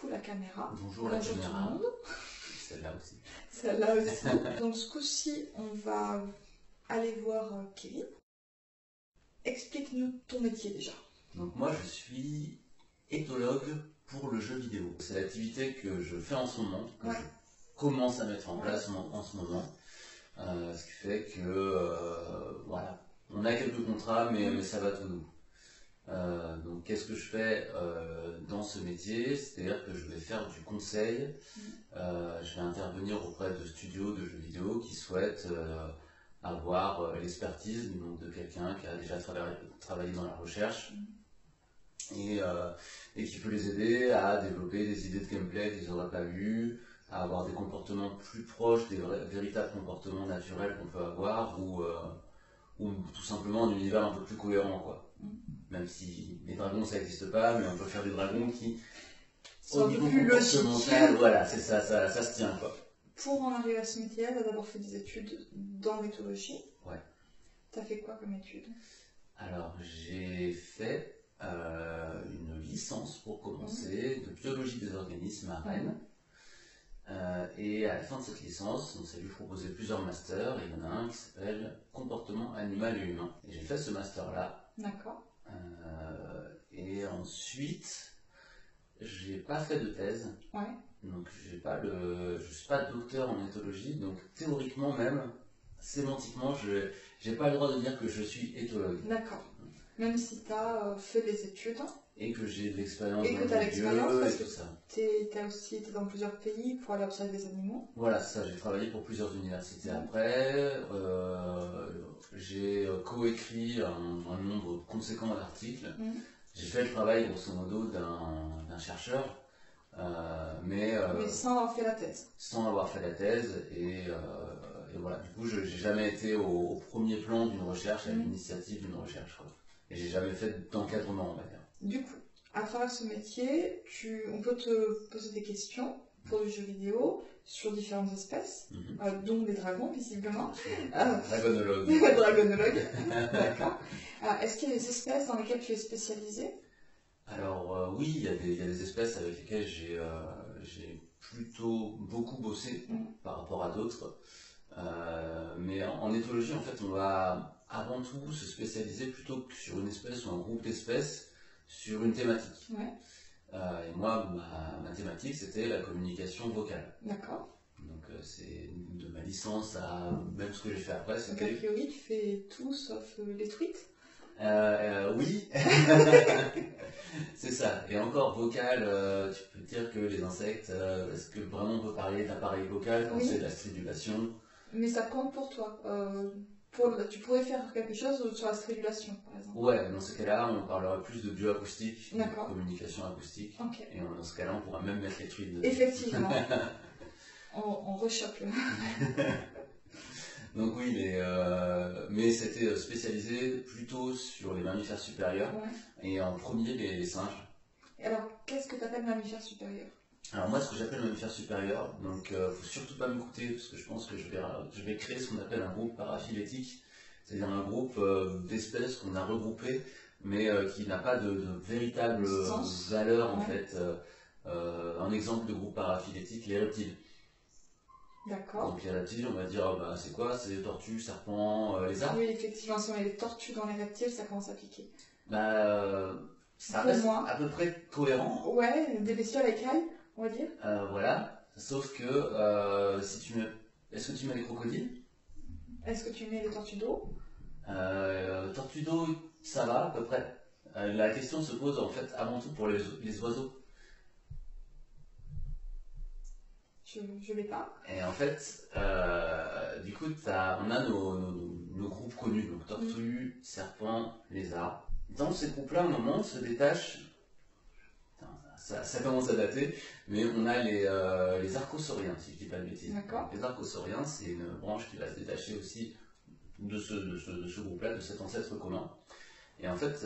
coup la caméra. Bonjour la Bonjour tout le caméra. monde. Celle-là aussi. Celle-là aussi. Donc ce coup-ci, on va aller voir Kevin. Explique-nous ton métier déjà. Donc moi je suis éthologue pour le jeu vidéo. C'est l'activité que je fais en ce moment, que Ouais. je commence à mettre en place en ce moment. Ce qui fait que voilà, on a quelques contrats mais ça va tout nous. Donc qu'est-ce que je fais dans ce métier? C'est-à-dire que je vais faire du conseil, je vais intervenir auprès de studios de jeux vidéo qui souhaitent avoir l'expertise de quelqu'un qui a déjà travaillé dans la recherche et qui peut les aider à développer des idées de gameplay qu'ils n'auraient pas eues, à avoir des comportements plus proches des véritables comportements naturels qu'on peut avoir ou tout simplement un univers un peu plus cohérent, quoi. Même si les dragons ça n'existe pas, mais on peut faire des dragons qui, au niveau comportemental, voilà, c'est ça se tient, quoi. Pour en arriver à ce métier, tu as d'abord fait des études dans l'éthologie. Ouais. Tu as fait quoi comme études? Alors, j'ai fait une licence pour commencer de biologie des organismes à Rennes. Et à la fin de cette licence, on s'est vu proposer plusieurs masters, et il y en a un qui s'appelle comportement animal et humain. Et j'ai fait ce master-là. D'accord. Et ensuite, j'ai pas fait de thèse. Ouais. Donc je suis pas docteur en éthologie, donc théoriquement même, sémantiquement, j'ai pas le droit de dire que je suis éthologue. D'accord. Même si tu as fait des études. Et que j'ai de l'expérience dans le milieu et tout ça. Tu as aussi été dans plusieurs pays pour aller observer des animaux. Voilà, ça, j'ai travaillé pour plusieurs universités après. J'ai coécrit un nombre conséquent d'articles. J'ai fait le travail, grosso modo, d'un chercheur. Mais sans avoir fait la thèse. Sans avoir fait la thèse, et voilà, du coup, je n'ai jamais été au premier plan d'une recherche, à l'initiative d'une recherche, quoi. Et j'ai jamais fait d'encadrement, on va dire. Du coup, à travers ce métier, on peut te poser des questions pour le jeu vidéo sur différentes espèces, dont des dragons, visiblement. Dragonologue. Dragonologue, d'accord. Est-ce qu'il y a des espèces dans lesquelles tu es spécialisé? Alors oui, il y a des espèces avec lesquelles j'ai plutôt beaucoup bossé par rapport à d'autres. Mais en éthologie, en fait, on va avant tout se spécialiser plutôt que sur une espèce ou un groupe d'espèces, sur une thématique. Ouais. Et moi, ma thématique, c'était la communication vocale. D'accord. Donc c'est de ma licence à même ce que j'ai fait après. Donc a priori, tu fais tout sauf les tweets? Oui, c'est ça. Et encore vocal, tu peux dire que les insectes, est-ce que vraiment on peut parler d'appareil vocal quand c'est de la stridulation? Mais ça compte pour toi. Tu pourrais faire quelque chose sur la stridulation, par exemple. Ouais, dans ce cas-là, on parlera plus de bioacoustique, de communication acoustique. Okay. Et dans ce cas-là, on pourra même mettre les tweets dedans. Effectivement. on rechoppe le... Donc oui, mais c'était spécialisé plutôt sur les mammifères supérieurs, et en premier les singes. Et alors, qu'est-ce que tu appelles mammifères supérieurs? Alors moi, ce que j'appelle mammifère supérieur, donc faut surtout pas m'écouter, parce que je pense que je vais créer ce qu'on appelle un groupe paraphylétique, c'est-à-dire un groupe d'espèces qu'on a regroupées, mais qui n'a pas de véritable valeur en fait. Un exemple de groupe paraphylétique, les reptiles. D'accord. Donc les reptiles, on va dire, c'est quoi? C'est les tortues, serpents, lézards. Oui, effectivement, si on met les tortues dans les reptiles, ça commence à piquer. Ça reste à peu près cohérent. Ouais, des bestioles avec ailes, on va dire. Voilà, sauf que si tu mets... Est-ce que tu mets les crocodiles? Est-ce que tu mets les tortues d'eau? Tortues d'eau, ça va à peu près. La question se pose en fait avant tout pour les oiseaux. Je l'ai pas. Et en fait, du coup, on a nos groupes connus, donc tortues, serpents, lézards. Dans ces groupes-là, à un moment, se détache, ça commence à dater, mais on a les archosauriens, si je ne dis pas de bêtises. Les archosauriens, c'est une branche qui va se détacher aussi de ce groupe-là, de cet ancêtre commun. Et en fait,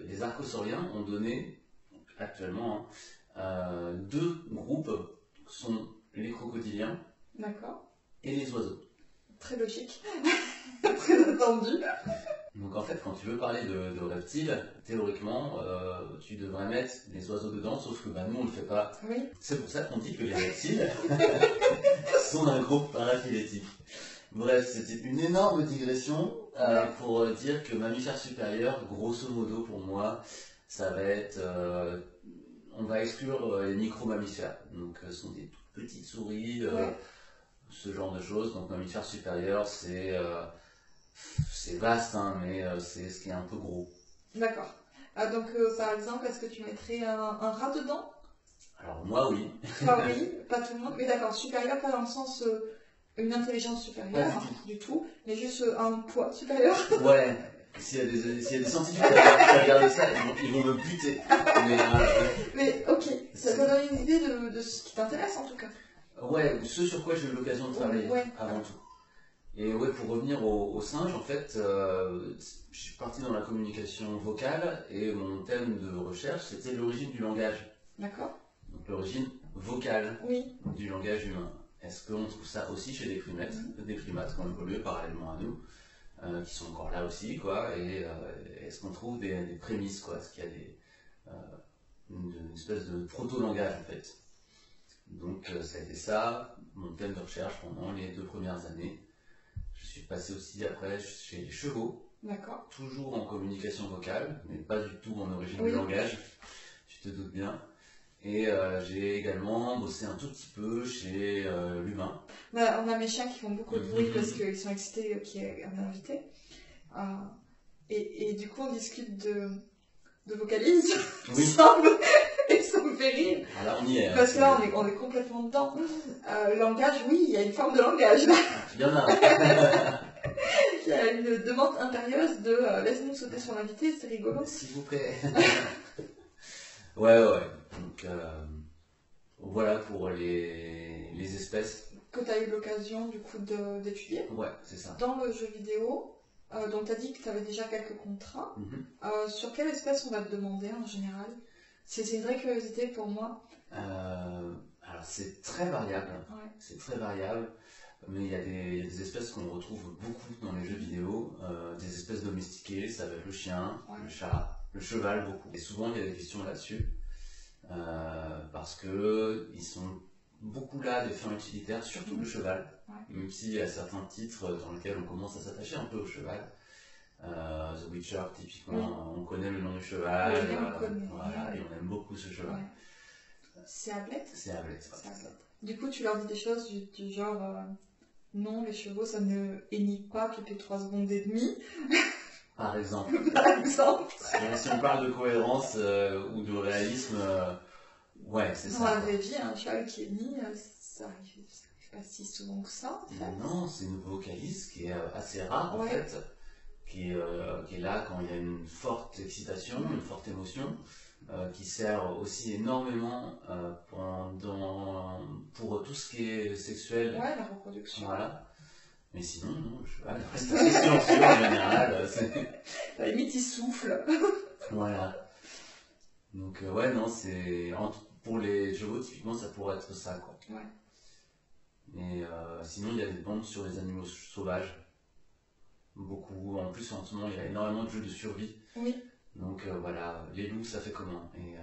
les archosauriens ont donné, actuellement, deux groupes, sont les crocodiliens et les oiseaux. Très logique, très attendu. Donc en fait, quand tu veux parler de reptiles, théoriquement, tu devrais mettre des oiseaux dedans, sauf que nous on le fait pas. Oui. C'est pour ça qu'on dit que les reptiles sont un groupe paraphylétique. Bref, c'était une énorme digression pour dire que mammifère supérieur, grosso modo pour moi, ça va être... on va exclure les micro-mammifères. Donc ce sont des toutes petites souris, ce genre de choses. Donc mammifère supérieur, c'est vaste, hein, mais c'est ce qui est un peu gros. D'accord. Donc par exemple, est-ce que tu mettrais un rat dedans? Alors moi oui. Ah oui, pas tout le monde. Mais d'accord, supérieur, pas dans le sens une intelligence supérieure, du tout, mais juste un poids supérieur. Ouais, s'il y a des scientifiques qui regardent ça, ils vont me buter. Mais ok, ça donne une idée de ce qui t'intéresse en tout cas. Ouais, ce sur quoi j'ai eu l'occasion de travailler avant tout. Et ouais, pour revenir aux singes, en fait, je suis parti dans la communication vocale et mon thème de recherche, c'était l'origine du langage. D'accord. Donc l'origine vocale du langage humain. Est-ce qu'on trouve ça aussi chez des primates qui ont évolué parallèlement à nous, qui sont encore là aussi, quoi, et est-ce qu'on trouve des prémices, quoi, est-ce qu'il y a une espèce de proto-langage, en fait. Donc ça a été ça, mon thème de recherche pendant les 2 premières années. Je suis passé aussi après chez les chevaux, toujours en communication vocale, mais pas du tout en origine du langage, tu te doutes bien. Et j'ai également bossé un tout petit peu chez l'humain. On a mes chiens qui font beaucoup de bruit parce qu'ils sont excités qu'il y ait un invité. Et du coup, on discute de vocalises ensemble. Et ça me fait rire. Alors, on y est. Parce que là, on est complètement dedans. Le langage, oui, il y a une forme de langage. Il y en a. Il y a une demande impérieuse de laisse-nous sauter sur l'invité, c'est rigolo. S'il vous plaît. Ouais. Donc, voilà pour les espèces. Que tu as eu l'occasion, du coup, d'étudier. Ouais, c'est ça. Dans le jeu vidéo, donc tu as dit que tu avais déjà quelques contrats. Sur quelle espèce on va te demander en général? C'est une vraie curiosité pour moi. Alors, c'est très variable. C'est très variable. Mais il y a des espèces qu'on retrouve beaucoup dans les jeux vidéo. Des espèces domestiquées, ça va être le chien, le chat, le cheval beaucoup. Et souvent, il y a des questions là-dessus. Parce que ils sont beaucoup là à des fins utilitaires, surtout le cheval, même s'il y a certains titres dans lesquels on commence à s'attacher un peu au cheval. The Witcher typiquement, on connaît le nom du cheval, et on aime beaucoup ce cheval. C'est Hamlet. C'est Hamlet. Du coup, tu leur dis des choses du genre non, les chevaux ça ne hennit pas toutes les 3 secondes et demie. Par exemple. Si on parle de cohérence ou de réalisme, c'est ça. Dans la vraie vie, un cheval qui hennit, ça arrive pas si souvent que ça, en fait. Non, c'est une vocalise qui est assez rare, en fait, qui est là quand il y a une forte excitation, une forte émotion, qui sert aussi énormément pour tout ce qui est sexuel. Ouais, la reproduction. Voilà. Mais sinon, non, le cheval reste assez silencieux en général. À la limite, il souffle. Voilà. Donc, c'est... Pour les chevaux, typiquement, ça pourrait être ça, quoi. Ouais. Mais sinon, il y a des bandes sur les animaux sauvages. Beaucoup. En plus, en ce moment, il y a énormément de jeux de survie. Oui. Donc, les loups, ça fait comment? Et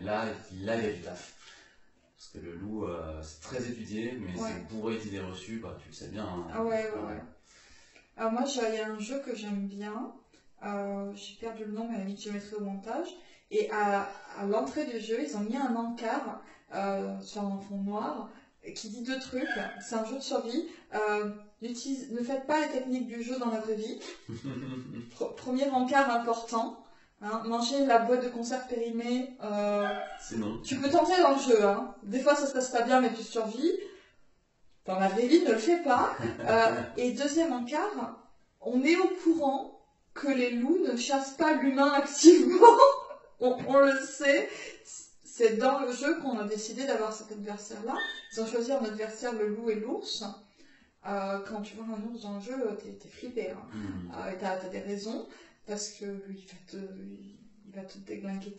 là, il y a du taf. Parce que le loup, c'est très étudié, mais c'est bourré d'idées reçues, tu le sais bien. Hein. Alors moi, il y a un jeu que j'aime bien. J'ai perdu le nom, mais à la limite, je le mettrai au montage. Et à l'entrée du jeu, ils ont mis un encart sur un fond noir qui dit 2 trucs. C'est un jeu de survie. Ne faites pas les techniques du jeu dans la vraie vie. Premier encart important. Manger la boîte de conserve périmée. C'est non. Tu peux tenter dans le jeu. Des fois, ça se passe pas bien, mais tu survis. Dans la vraie vie, ne le fais pas. Et deuxième encart, on est au courant que les loups ne chassent pas l'humain activement. On le sait. C'est dans le jeu qu'on a décidé d'avoir cet adversaire-là. Ils ont choisi un adversaire, le loup et l'ours. Quand tu vois un ours dans le jeu, t'es flippé. Et t'as des raisons. Parce que il va te déglinguer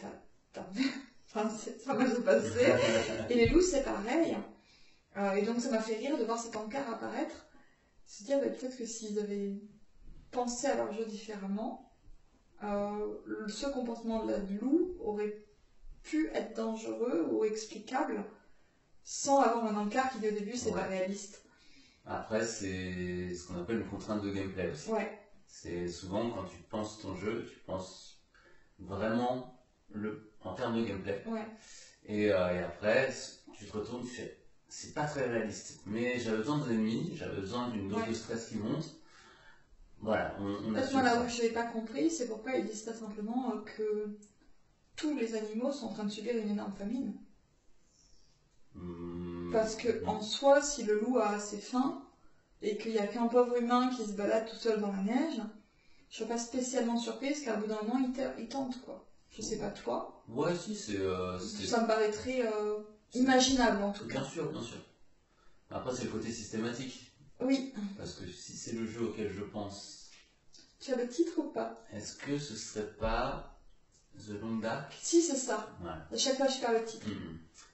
ta... Enfin, ça va se passer. Et les loups, c'est pareil. Et donc, ça m'a fait rire de voir cet encart apparaître. Se dire, peut-être que s'ils avaient pensé à leur jeu différemment, ce comportement de la loup aurait pu être dangereux ou explicable sans avoir un encart qui, au début, c'est pas réaliste. Après, c'est ce qu'on appelle une contrainte de gameplay aussi. Ouais. C'est souvent quand tu penses ton jeu, tu penses vraiment en termes de gameplay. Ouais. Et après, tu te retournes, tu fais, c'est pas très réaliste. Mais j'avais besoin d'ennemis, j'avais besoin d'une dose de stress qui monte. Voilà, on a moi, là où je n'avais pas compris, c'est pourquoi ils disent très simplement que tous les animaux sont en train de subir une énorme famine. Parce que en soi, si le loup a assez faim et qu'il n'y a qu'un pauvre humain qui se balade tout seul dans la neige, je ne suis pas spécialement surprise qu'à bout d'un moment il tente, quoi. Je sais pas toi. Ouais, si, ça me paraîtrait imaginable en tout cas. Bien sûr, bien sûr. Après, c'est le côté systématique. Oui. Parce que si c'est le jeu auquel je pense. Tu as le titre ou pas? Est-ce que ce serait pas The Long Dark? Si, c'est ça. Ouais. À chaque fois, je perds le titre.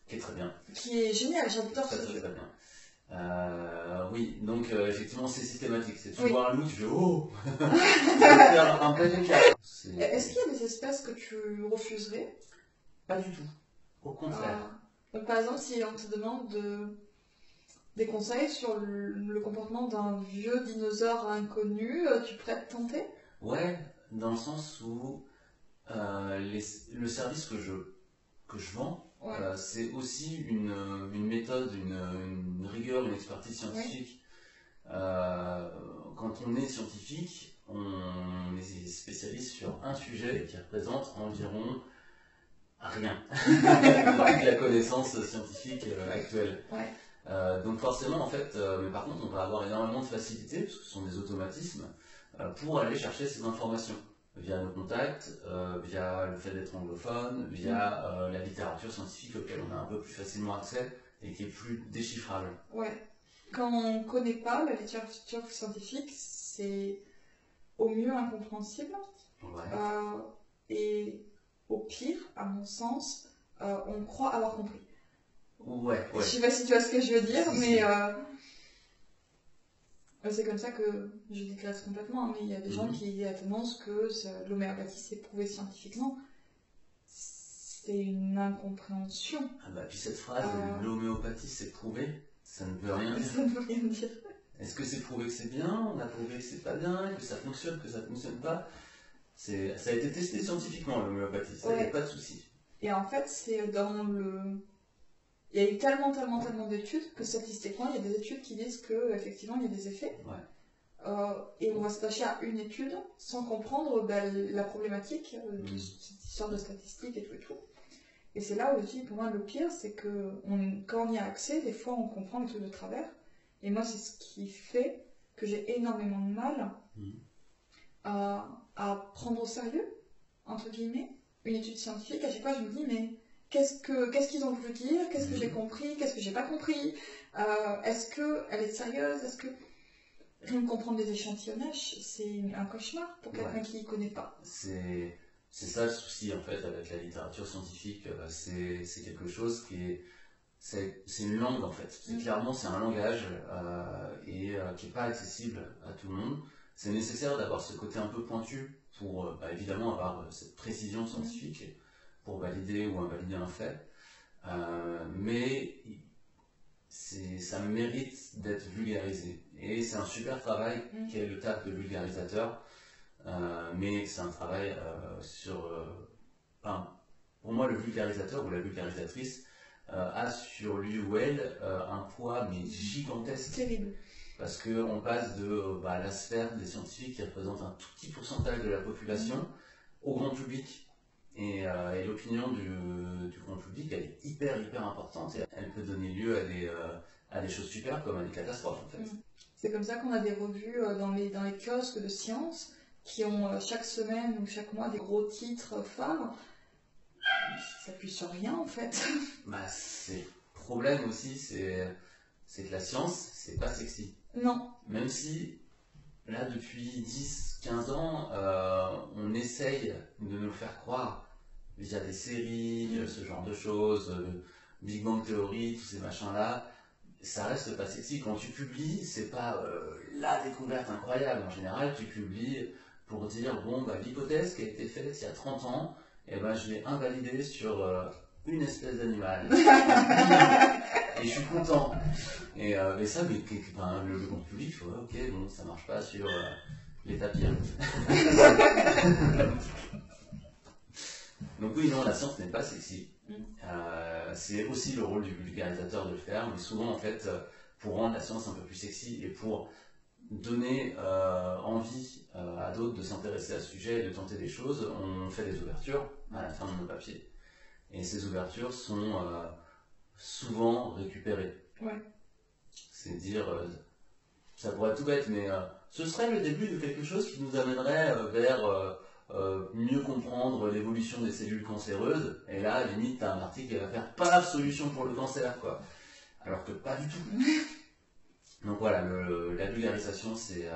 Qui est très bien. Qui est génial, j'adore ce jeu. Très bien. Oui, donc effectivement, c'est systématique. C'est tu vois un loup, tu fais oh faire un peu d'écart. Est-ce qu'il y a des espèces que tu refuserais? Pas du tout. Au contraire. Donc, par exemple, si on te demande des conseils sur le comportement d'un vieux dinosaure inconnu, tu pourrais te tenter? Ouais, dans le sens où le service que je vends, c'est aussi une méthode, une rigueur, une expertise scientifique. Quand on est scientifique, on est spécialiste sur un sujet qui représente environ rien avec la connaissance scientifique actuelle. Donc forcément, en fait, mais par contre, on va avoir énormément de facilité, parce que ce sont des automatismes, pour aller chercher ces informations via nos contacts, via le fait d'être anglophone, via la littérature scientifique auquel on a un peu plus facilement accès et qui est plus déchiffrable. Ouais. Quand on ne connaît pas la littérature scientifique, c'est au mieux incompréhensible. Et au pire, à mon sens, on croit avoir compris. Ouais. Je sais pas si tu vois ce que je veux dire, mais c'est comme ça que je déclasse complètement. Mais il y a des gens qui ont tendance que l'homéopathie c'est prouvé scientifiquement. C'est une incompréhension. Ah bah puis cette phrase, l'homéopathie c'est prouvé, ça ne veut rien dire. Ça ne veut rien dire. Est-ce que c'est prouvé que c'est bien? On a prouvé que c'est pas bien, que ça fonctionne pas? Ça a été testé scientifiquement l'homéopathie, ça n'y a pas de souci. Et en fait, c'est dans le... Il y a eu tellement d'études que statistiquement, il y a des études qui disent qu'effectivement, il y a des effets. Et on va s'attacher à une étude sans comprendre la problématique de cette histoire de statistiques et tout. Et c'est là où je dis, pour moi, le pire, c'est que quand on y a accès, des fois, on comprend les trucs de travers. Et moi, c'est ce qui fait que j'ai énormément de mal à prendre au sérieux, entre guillemets, une étude scientifique. À chaque fois, je me dis, mais qu'est-ce qu'ils ont voulu dire? Qu'est-ce que j'ai compris? Qu'est-ce que j'ai pas compris? Est-ce qu'elle est sérieuse? Est-ce que rien que comprendre des échantillonnages, c'est un cauchemar pour quelqu'un qui ne connaît pas? C'est ça le souci en fait avec la littérature scientifique. C'est quelque chose qui est... C'est une langue en fait. Clairement, c'est un langage et qui n'est pas accessible à tout le monde. C'est nécessaire d'avoir ce côté un peu pointu pour évidemment avoir cette précision scientifique pour valider ou invalider un fait. Mais ça mérite d'être vulgarisé. Et c'est un super travail qui est le taf de vulgarisateur. Mais c'est un travail pour moi, le vulgarisateur ou la vulgarisatrice a sur lui ou elle un poids mais gigantesque. Terrible. Parce qu'on passe de la sphère des scientifiques qui représente un tout petit pourcentage de la population au grand public. Et l'opinion du grand public, elle est hyper importante et elle peut donner lieu à des choses super comme à des catastrophes en fait. C'est comme ça qu'on a des revues dans les kiosques de sciences qui ont chaque semaine ou chaque mois des gros titres phares. Ça appuie sur rien en fait. C'est le problème aussi, c'est que la science, c'est pas sexy. Non. Même si, là, depuis 10-15 ans, on essaye de nous le faire croire via des séries, ce genre de choses, Big Bang Theory, tous ces machins-là. ça reste pas sexy. Quand tu publies, c'est pas la découverte incroyable. En général, tu publies pour dire, bon, bah, l'hypothèse qui a été faite il y a 30 ans, et ben, je l'ai invalidée sur une espèce d'animal. Et je suis content. Et ça, ben, le grand public, il faut, ok, bon, ça marche pas sur les tapirs. Donc oui, non, la science n'est pas sexy. C'est aussi le rôle du vulgarisateur de le faire, mais souvent, en fait, pour rendre la science un peu plus sexy et pour donner envie à d'autres de s'intéresser à ce sujet et de tenter des choses, on fait des ouvertures à la fin de nos papiers. Et ces ouvertures sont souvent récupérées. Ouais. C'est dire, ça pourrait être tout bête, mais ce serait le début de quelque chose qui nous amènerait vers mieux comprendre l'évolution des cellules cancéreuses. Et là, limite, t'as un article qui va faire paf, solution pour le cancer, quoi. Alors que pas du tout. Donc voilà, la vulgarisation, c'est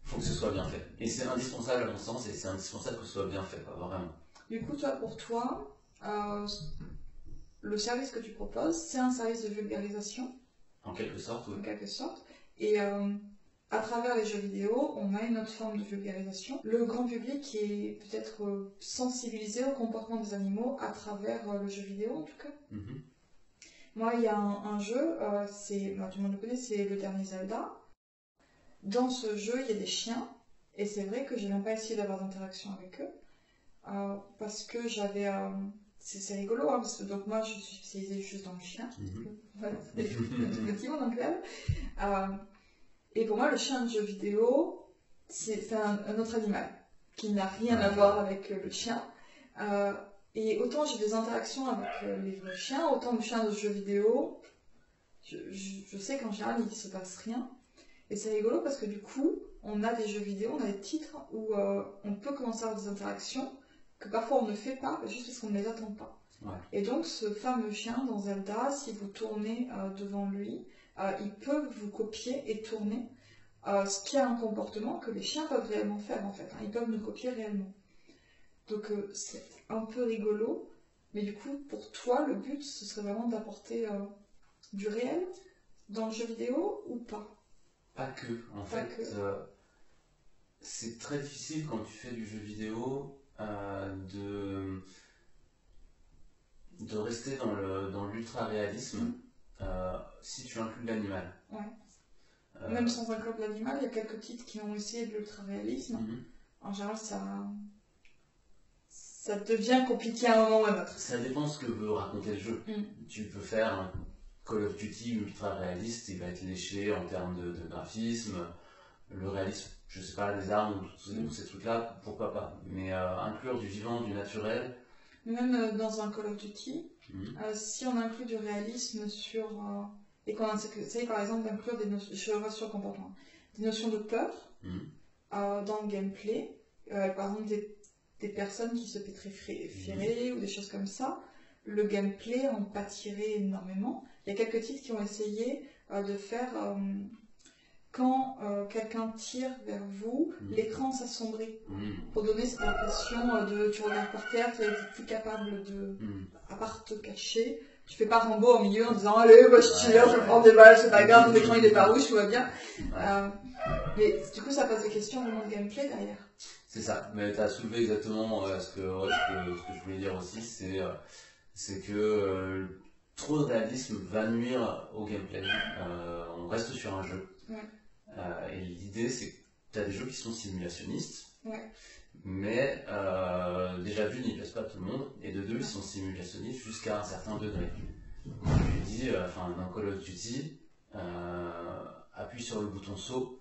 faut que ce soit bien fait. Et c'est indispensable à mon sens, et c'est indispensable que ce soit bien fait, quoi, vraiment. Du coup, toi, pour toi, le service que tu proposes, c'est un service de vulgarisation. En quelque sorte, oui. En quelque sorte. Et à travers les jeux vidéo, on a une autre forme de vulgarisation. Le grand public est peut-être sensibilisé au comportement des animaux à travers le jeu vidéo, en tout cas. Mm-hmm. Moi, il y a un jeu, tout le monde le connaît, c'est le dernier Zelda. Dans ce jeu, il y a des chiens, et c'est vrai que je n'ai même pas essayé d'avoir d'interaction avec eux, parce que j'avais... c'est rigolo, hein, parce que donc moi, je suis spécialisée juste dans le chien. Mm-hmm. Voilà, c'est le petit monde en club. Et pour moi, le chien de jeu vidéo, c'est un autre animal, qui n'a rien à voir avec le chien. Et autant j'ai des interactions avec les vrais chiens, autant le chien de jeu vidéo, je sais qu'en général, il ne se passe rien. Et c'est rigolo parce que du coup, on a des jeux vidéo, on a des titres où on peut commencer à avoir des interactions que parfois on ne fait pas, juste parce qu'on ne les attend pas. Ouais. Et donc, ce fameux chien dans Zelda, si vous tournez devant lui, il peut vous copier et tourner, ce qui est un comportement que les chiens peuvent réellement faire, en fait. Hein. Ils peuvent nous copier réellement. Donc, c'est un peu rigolo. Mais du coup, pour toi, le but, ce serait vraiment d'apporter du réel dans le jeu vidéo ou pas? Pas que. En Pas fait, c'est très difficile quand tu fais du jeu vidéo de rester dans l'ultra-réalisme si tu inclus l'animal. Ouais. Même sans inclure l'animal, il y a quelques titres qui ont essayé de l'ultra-réalisme. Mm-hmm. En général, ça devient compliqué à un moment ou à un autre. Ça dépend ce que veut raconter le jeu. Tu peux faire un Call of Duty ultra-réaliste, il va être léché en termes de graphisme. Le réalisme, je sais pas, les armes ou ces trucs-là, pourquoi pas. Mais inclure du vivant, du naturel... Même dans un Call of Duty, si on inclut du réalisme sur... et qu'on essaye par exemple d'inclure des notions, je reste sur le comportement, des notions de peur dans le gameplay, par exemple des personnes qui se pétrifieraient ou des choses comme ça, le gameplay en pâtirait énormément. Il y a quelques titres qui ont essayé de faire... quand quelqu'un tire vers vous, l'écran s'assombrit pour donner cette impression de tu regardes par terre, tu es plus capable de, à part te cacher, tu fais pas Rambo au milieu en disant allez, bah, je tire, je prends des balles, c'est pas grave, l'écran il est pas rouge, tout va bien. Mais du coup, ça pose des questions vraiment de gameplay derrière. C'est ça, mais tu as soulevé exactement ce que je voulais dire aussi, c'est que trop de réalisme va nuire au gameplay. On reste sur un jeu. Et l'idée, c'est que tu as des jeux qui sont simulationnistes, mais déjà d'une, ils ne plaisent pas à tout le monde, et de deux, ils sont simulationnistes jusqu'à un certain degré. Comme je dis, dans Call of Duty, appuie sur le bouton saut,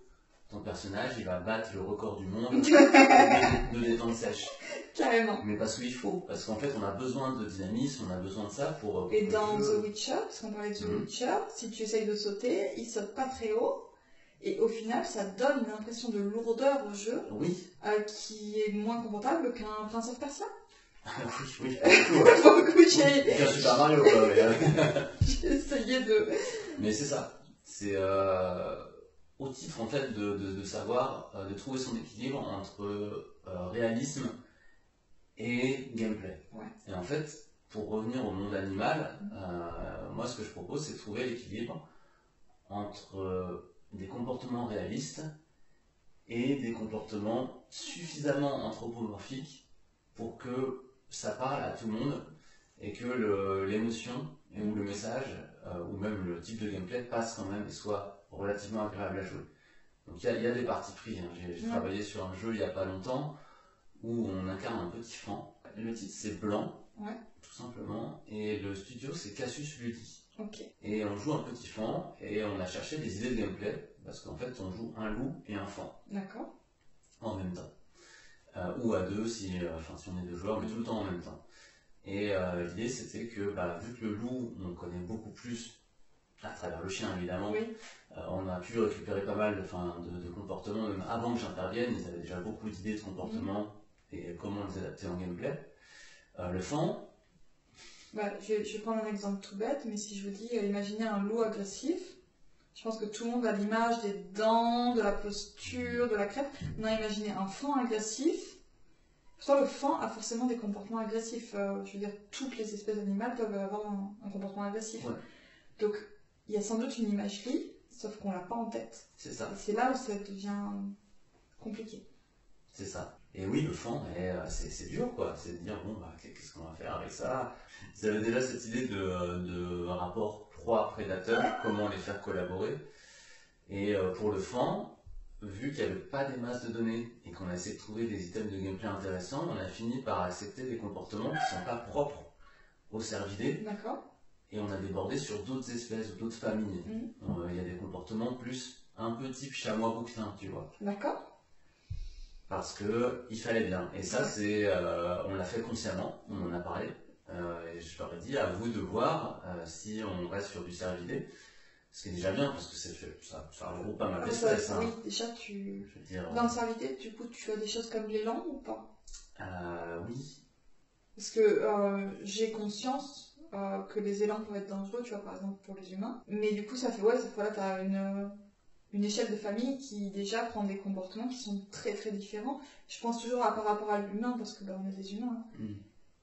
ton personnage, il va battre le record du monde de détente sèche. Carrément. Mais parce qu'il faut, parce qu'en fait, on a besoin de dynamisme, on a besoin de ça pour... Et dans The Witcher, parce qu'on parlait de The Witcher, si tu essayes de sauter, il saute pas très haut. Et au final, ça donne une impression de lourdeur au jeu qui est moins confortable qu'un Prince of Persia. Oui, beaucoup. J'ai Super Mario, quoi. J'ai essayé de... Mais c'est ça. C'est au titre, en fait, de savoir, de trouver son équilibre entre réalisme et gameplay. Et en fait, pour revenir au monde animal, moi, ce que je propose, c'est de trouver l'équilibre entre des comportements réalistes et des comportements suffisamment anthropomorphiques pour que ça parle à tout le monde et que l'émotion ou le message ou même le type de gameplay passe quand même et soit relativement agréable à jouer. Donc il y a des parties pris. Hein. J'ai travaillé sur un jeu il n'y a pas longtemps où on incarne un petit fan. Le titre c'est Blanc, tout simplement, et le studio c'est Casus Ludi. Et on joue un petit fan et on a cherché des idées de gameplay parce qu'en fait on joue un loup et un fan. D'accord. En même temps. Ou à deux si on est deux joueurs, mais tout le temps en même temps. Et l'idée c'était que vu que le loup on connaît beaucoup plus à travers le chien évidemment, on a pu récupérer pas mal de comportements, même avant que j'intervienne, ils avaient déjà beaucoup d'idées de comportements et comment les adapter en gameplay. Le fan. Je vais prendre un exemple tout bête, mais si je vous dis imaginez un loup agressif, je pense que tout le monde a l'image des dents, de la posture, de la crête. Non, imaginez un fan agressif. Pourtant, le fan a forcément des comportements agressifs. Je veux dire, toutes les espèces animales peuvent avoir un comportement agressif. Donc, il y a sans doute une imagerie, sauf qu'on l'a pas en tête. C'est ça. Et c'est là où ça devient compliqué. C'est ça. Et oui, le fan, c'est dur, quoi. C'est de dire, qu'est-ce qu'on va faire avec ça? Vous avez déjà cette idée de rapport proie-prédateur, comment les faire collaborer. Et pour le fan, vu qu'il n'y avait pas des masses de données et qu'on a essayé de trouver des items de gameplay intéressants, on a fini par accepter des comportements qui ne sont pas propres aux cervidés. D'accord. Et on a débordé sur d'autres espèces ou d'autres familles. Il y a des comportements plus un peu type chamois-bouquetin, tu vois. D'accord. Parce qu'il fallait bien. Et ça, on l'a fait consciemment, on en a parlé. Et je leur ai dit, à vous de voir si on reste sur du cervidé. Ce qui est déjà bien, parce que ça regroupe pas mal d'espèces. Oui, déjà, dans le cervidé, du coup, tu as des choses comme l'élan ou pas? Oui. Parce que j'ai conscience que les élans peuvent être dangereux, tu vois, par exemple, pour les humains. Mais du coup, ça fait, cette fois-là, tu as une échelle de famille qui déjà prend des comportements qui sont très très différents. Je pense toujours par rapport à l'humain, parce que on est des humains.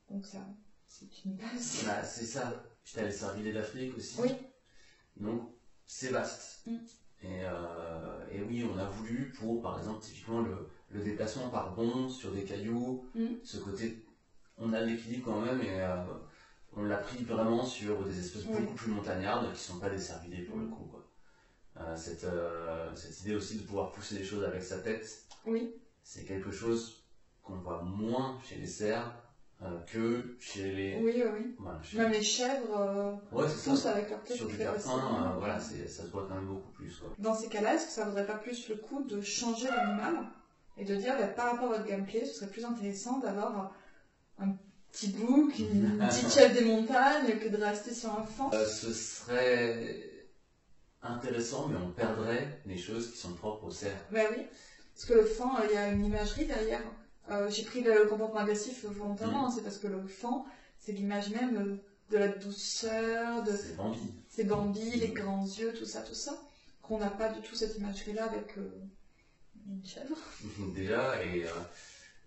Donc ça, c'est une base. C'est ça. Puis tu as les cervidés d'Afrique aussi. Oui. Donc, c'est vaste. Et oui, on a voulu pour, par exemple, typiquement le déplacement par bond sur des cailloux, ce côté, on a l'équilibre quand même, et on l'a pris vraiment sur des espèces beaucoup plus montagnardes qui ne sont pas des cervidés pour le coup, quoi. Cette idée aussi de pouvoir pousser les choses avec sa tête, c'est quelque chose qu'on voit moins chez les cerfs que chez les... Oui. Voilà, même les chèvres poussent avec leur tête. Sur du lapin, ça se voit quand même beaucoup plus, quoi. Dans ces cas-là, est-ce que ça vaudrait pas plus le coup de changer l'animal et de dire, par rapport à votre gameplay, ce serait plus intéressant d'avoir un petit bouc, une petite chèvre des montagnes, que de rester sur un fan? Ce serait intéressant, mais on perdrait les choses qui sont propres au cerf. Oui, parce que le fan, il y a une imagerie derrière. J'ai pris le comportement agressif volontairement, c'est parce que le fan, c'est l'image même de la douceur, c'est Bambi. C'est Bambi, les grands yeux, tout ça, qu'on n'a pas du tout cette imagerie-là avec une chèvre. Déjà, et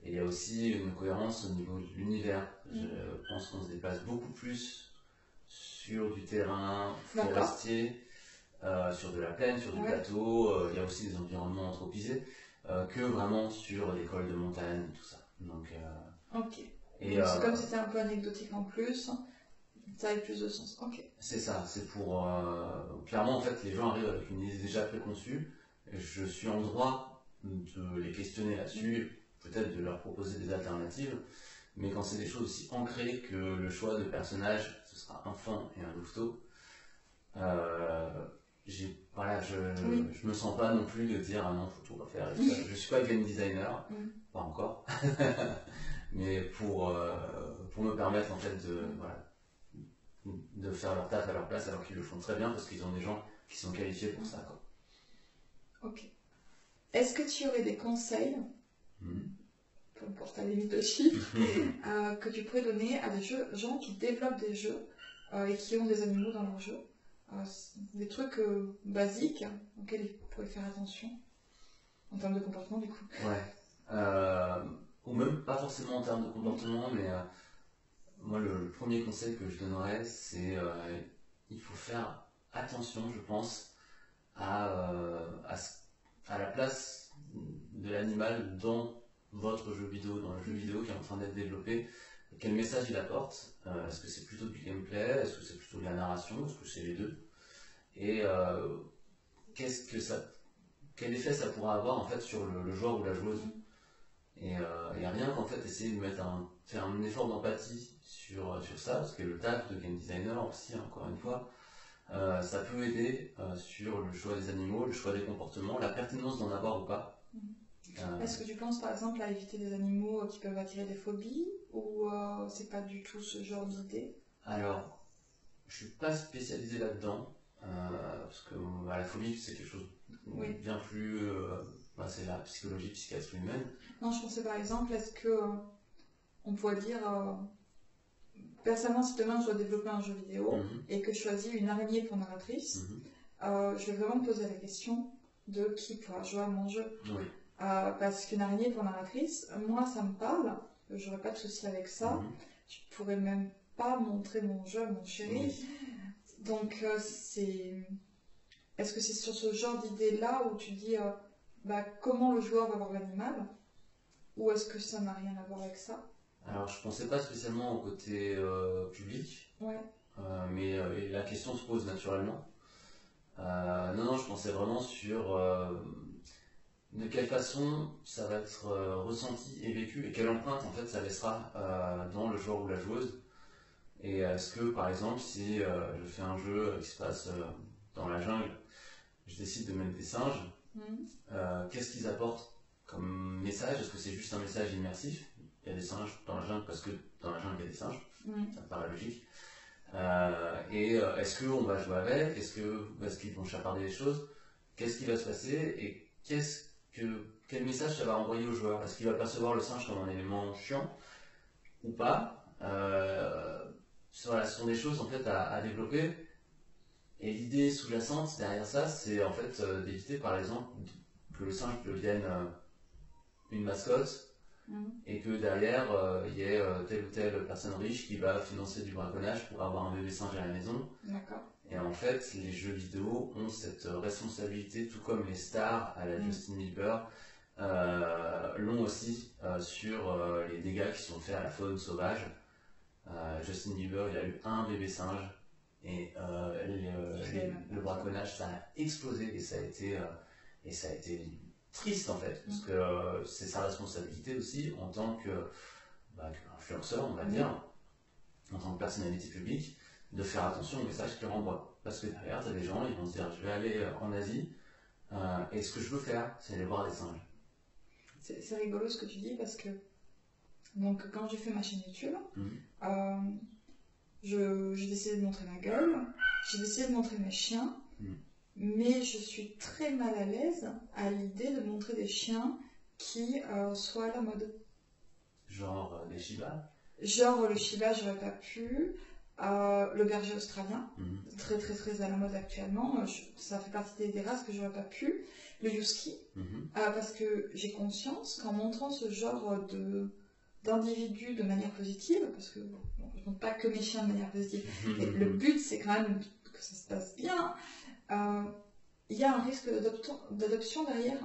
il y a aussi une cohérence au niveau de l'univers. Je pense qu'on se déplace beaucoup plus sur du terrain forestier, sur de la plaine, sur du plateau, il y a aussi des environnements anthropisés, que vraiment sur des cols de montagne, tout ça. Donc, et c'est comme c'était un peu anecdotique en plus, ça a plus de sens. C'est ça, c'est pour... clairement, en fait, les gens arrivent avec une idée déjà préconçue, et je suis en droit de les questionner là-dessus, peut-être de leur proposer des alternatives, mais quand c'est des choses aussi ancrées que le choix de personnage, ce sera un fan et un louveteau, je me sens pas non plus de dire non, faut tout refaire. Je suis pas game designer, pas encore, mais pour me permettre en fait de faire leur taf à leur place alors qu'ils le font très bien parce qu'ils ont des gens qui sont qualifiés pour ça, quoi. Est-ce que tu aurais des conseils pour ta limite de chiffres que tu pourrais donner à des gens qui développent des jeux et qui ont des animaux dans leurs jeux? Des trucs basiques auxquels ils pourraient faire attention en termes de comportement, du coup. Ou même pas forcément en termes de comportement, mais moi le premier conseil que je donnerais, c'est il faut faire attention, je pense, à la place de l'animal dans votre jeu vidéo, dans le jeu vidéo qui est en train d'être développé. Quel message il apporte? Est-ce que c'est plutôt du gameplay? Est-ce que c'est plutôt de la narration? Est-ce que c'est les deux? Et quel effet ça pourra avoir en fait sur le joueur ou la joueuse? Et rien qu'en fait essayer de faire un effort d'empathie sur ça, parce que le taf de game designer aussi, encore une fois, ça peut aider sur le choix des animaux, le choix des comportements, la pertinence d'en avoir ou pas. Est-ce que tu penses par exemple à éviter des animaux qui peuvent attirer des phobies, ou c'est pas du tout ce genre d'idée? Alors, je suis pas spécialisé là-dedans, parce que la phobie c'est quelque chose bien plus... c'est la psychologie, psychiatrie humaine. Non, je pensais par exemple, est-ce que on pourrait dire... personnellement, si demain je dois développer un jeu vidéo et que je choisis une araignée pour narratrice, je vais vraiment me poser la question de qui pourra jouer à mon jeu. Oui. Parce qu'une araignée pour narratrice, moi ça me parle, j'aurais pas de souci avec ça. Je pourrais même pas montrer mon jeu à mon chéri. Donc est-ce que c'est sur ce genre d'idée-là où tu dis comment le joueur va voir l'animal, ou est-ce que ça n'a rien à voir avec ça? Alors je pensais pas spécialement au côté public, mais la question se pose naturellement. Non, je pensais vraiment sur de quelle façon ça va être ressenti et vécu, et quelle empreinte en fait ça laissera dans le joueur ou la joueuse. Et est-ce que par exemple si je fais un jeu qui se passe dans la jungle, je décide de mettre des singes, qu'est-ce qu'ils apportent comme message? Est-ce que c'est juste un message immersif? Il y a des singes dans la jungle parce que dans la jungle il y a des singes, ça me paraît logique. Est-ce qu'on va jouer avec? Est-ce qu'ils vont chaparder les choses? Qu'est-ce qui va se passer? Et quel message ça va envoyer au joueur? Est-ce qu'il va percevoir le singe comme un élément chiant ou pas? Ce sont des choses en fait à développer. Et l'idée sous-jacente derrière ça, c'est en fait d'éviter par exemple que le singe devienne une mascotte, et que derrière il y ait telle ou telle personne riche qui va financer du braconnage pour avoir un bébé singe à la maison. D'accord. Et en fait, les jeux vidéo ont cette responsabilité, tout comme les stars à la Justin Bieber l'ont aussi sur les dégâts qui sont faits à la faune sauvage. Justin Bieber, il a eu un bébé singe, et le braconnage, ça a explosé, et ça a été triste en fait, parce que c'est sa responsabilité aussi en tant qu'influenceur, on va dire, en tant que personnalité publique, de faire attention au message qu'il renvoie. Parce que derrière, tu as des gens, ils vont se dire, je vais aller en Asie, et ce que je veux faire, c'est aller voir des singes. C'est rigolo ce que tu dis, parce que donc, quand j'ai fait ma chaîne YouTube, j'ai décidé de montrer ma gueule, j'ai décidé de montrer mes chiens, mais je suis très mal à l'aise à l'idée de montrer des chiens qui soient à la mode. Genre des Shiba? Genre le Shiba, j'aurais pas pu. Le berger australien, très très très à la mode actuellement, ça fait partie des races que j'aurais pas pu. Le Husky, parce que j'ai conscience qu'en montrant ce genre d'individus de manière positive, parce que je ne montre pas que mes chiens de manière positive, mais le but c'est quand même que ça se passe bien, il y a un risque d'adoption derrière,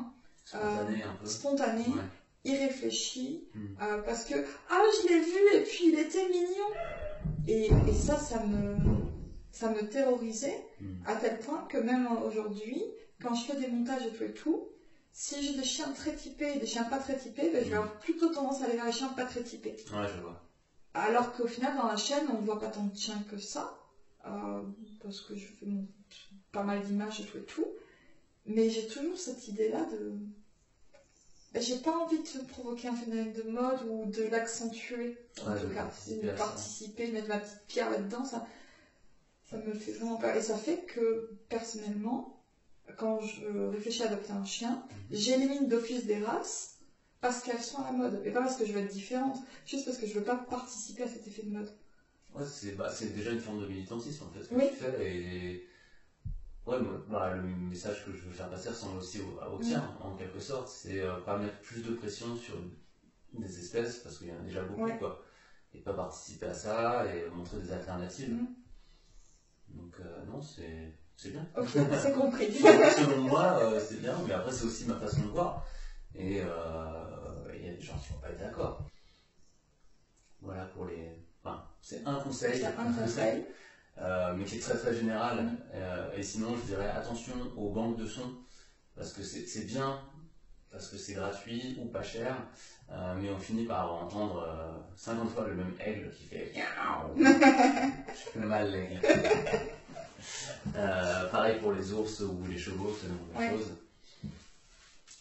spontané, irréfléchi, parce que je l'ai vu et puis il était mignon, et ça me terrorisait à tel point que même aujourd'hui, quand je fais des montages et tout, si j'ai des chiens très typés et des chiens pas très typés, je vais avoir plutôt tendance à aller vers les chiens pas très typés. Ouais, je vois. Alors qu'au final, dans la chaîne, on ne voit pas tant de chiens que ça, parce que je fais pas mal d'images et tout. Mais j'ai toujours cette idée-là de... j'ai pas envie de provoquer un phénomène de mode ou de l'accentuer, en tout cas. De participer, mettre ma petite pierre là-dedans, ça me fait vraiment peur. Et ça fait que, personnellement, quand je réfléchis à adopter un chien, j'élimine d'office des races parce qu'elles sont à la mode, et pas parce que je veux être différente, juste parce que je veux pas participer à cet effet de mode. Ouais, c'est déjà une forme de militantisme en fait, ce que tu fais, et le message que je veux faire passer ressemble aussi au tien, en quelque sorte, c'est pas mettre plus de pression sur des espèces, parce qu'il y en a déjà beaucoup, quoi, et pas participer à ça, et montrer des alternatives. Donc non, c'est bien. Ok, c'est compris. Selon moi, c'est bien, mais après c'est aussi ma façon de voir. Et il y a des gens qui ne vont pas être d'accord. Voilà pour les... Enfin, c'est un conseil. C'est un conseil. Mais qui est très très général. Et sinon, je dirais attention aux banques de sons, parce que c'est bien, parce que c'est gratuit ou pas cher, mais on finit par entendre 50 fois le même aigle qui fait je fais mal l'aigle. Pareil pour les ours ou les chevaux, ce genre de choses.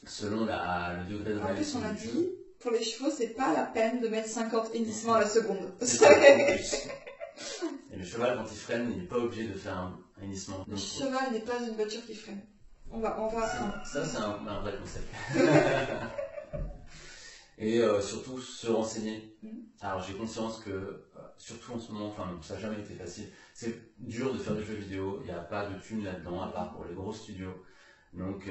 Selon le degré de réalisme. En plus, on a dit, pour les chevaux, c'est pas la peine de mettre 50 hennissements à la seconde. Et le cheval, quand il freine, il n'est pas obligé de faire un hennissement. Le cheval n'est pas une voiture qui freine. On va apprendre. Ça, c'est un vrai concept. Et surtout, se renseigner. Alors, j'ai conscience que, surtout en ce moment, enfin, ça n'a jamais été facile. C'est dur de faire des jeux vidéo, il n'y a pas de thunes là-dedans, à part pour les gros studios. Donc,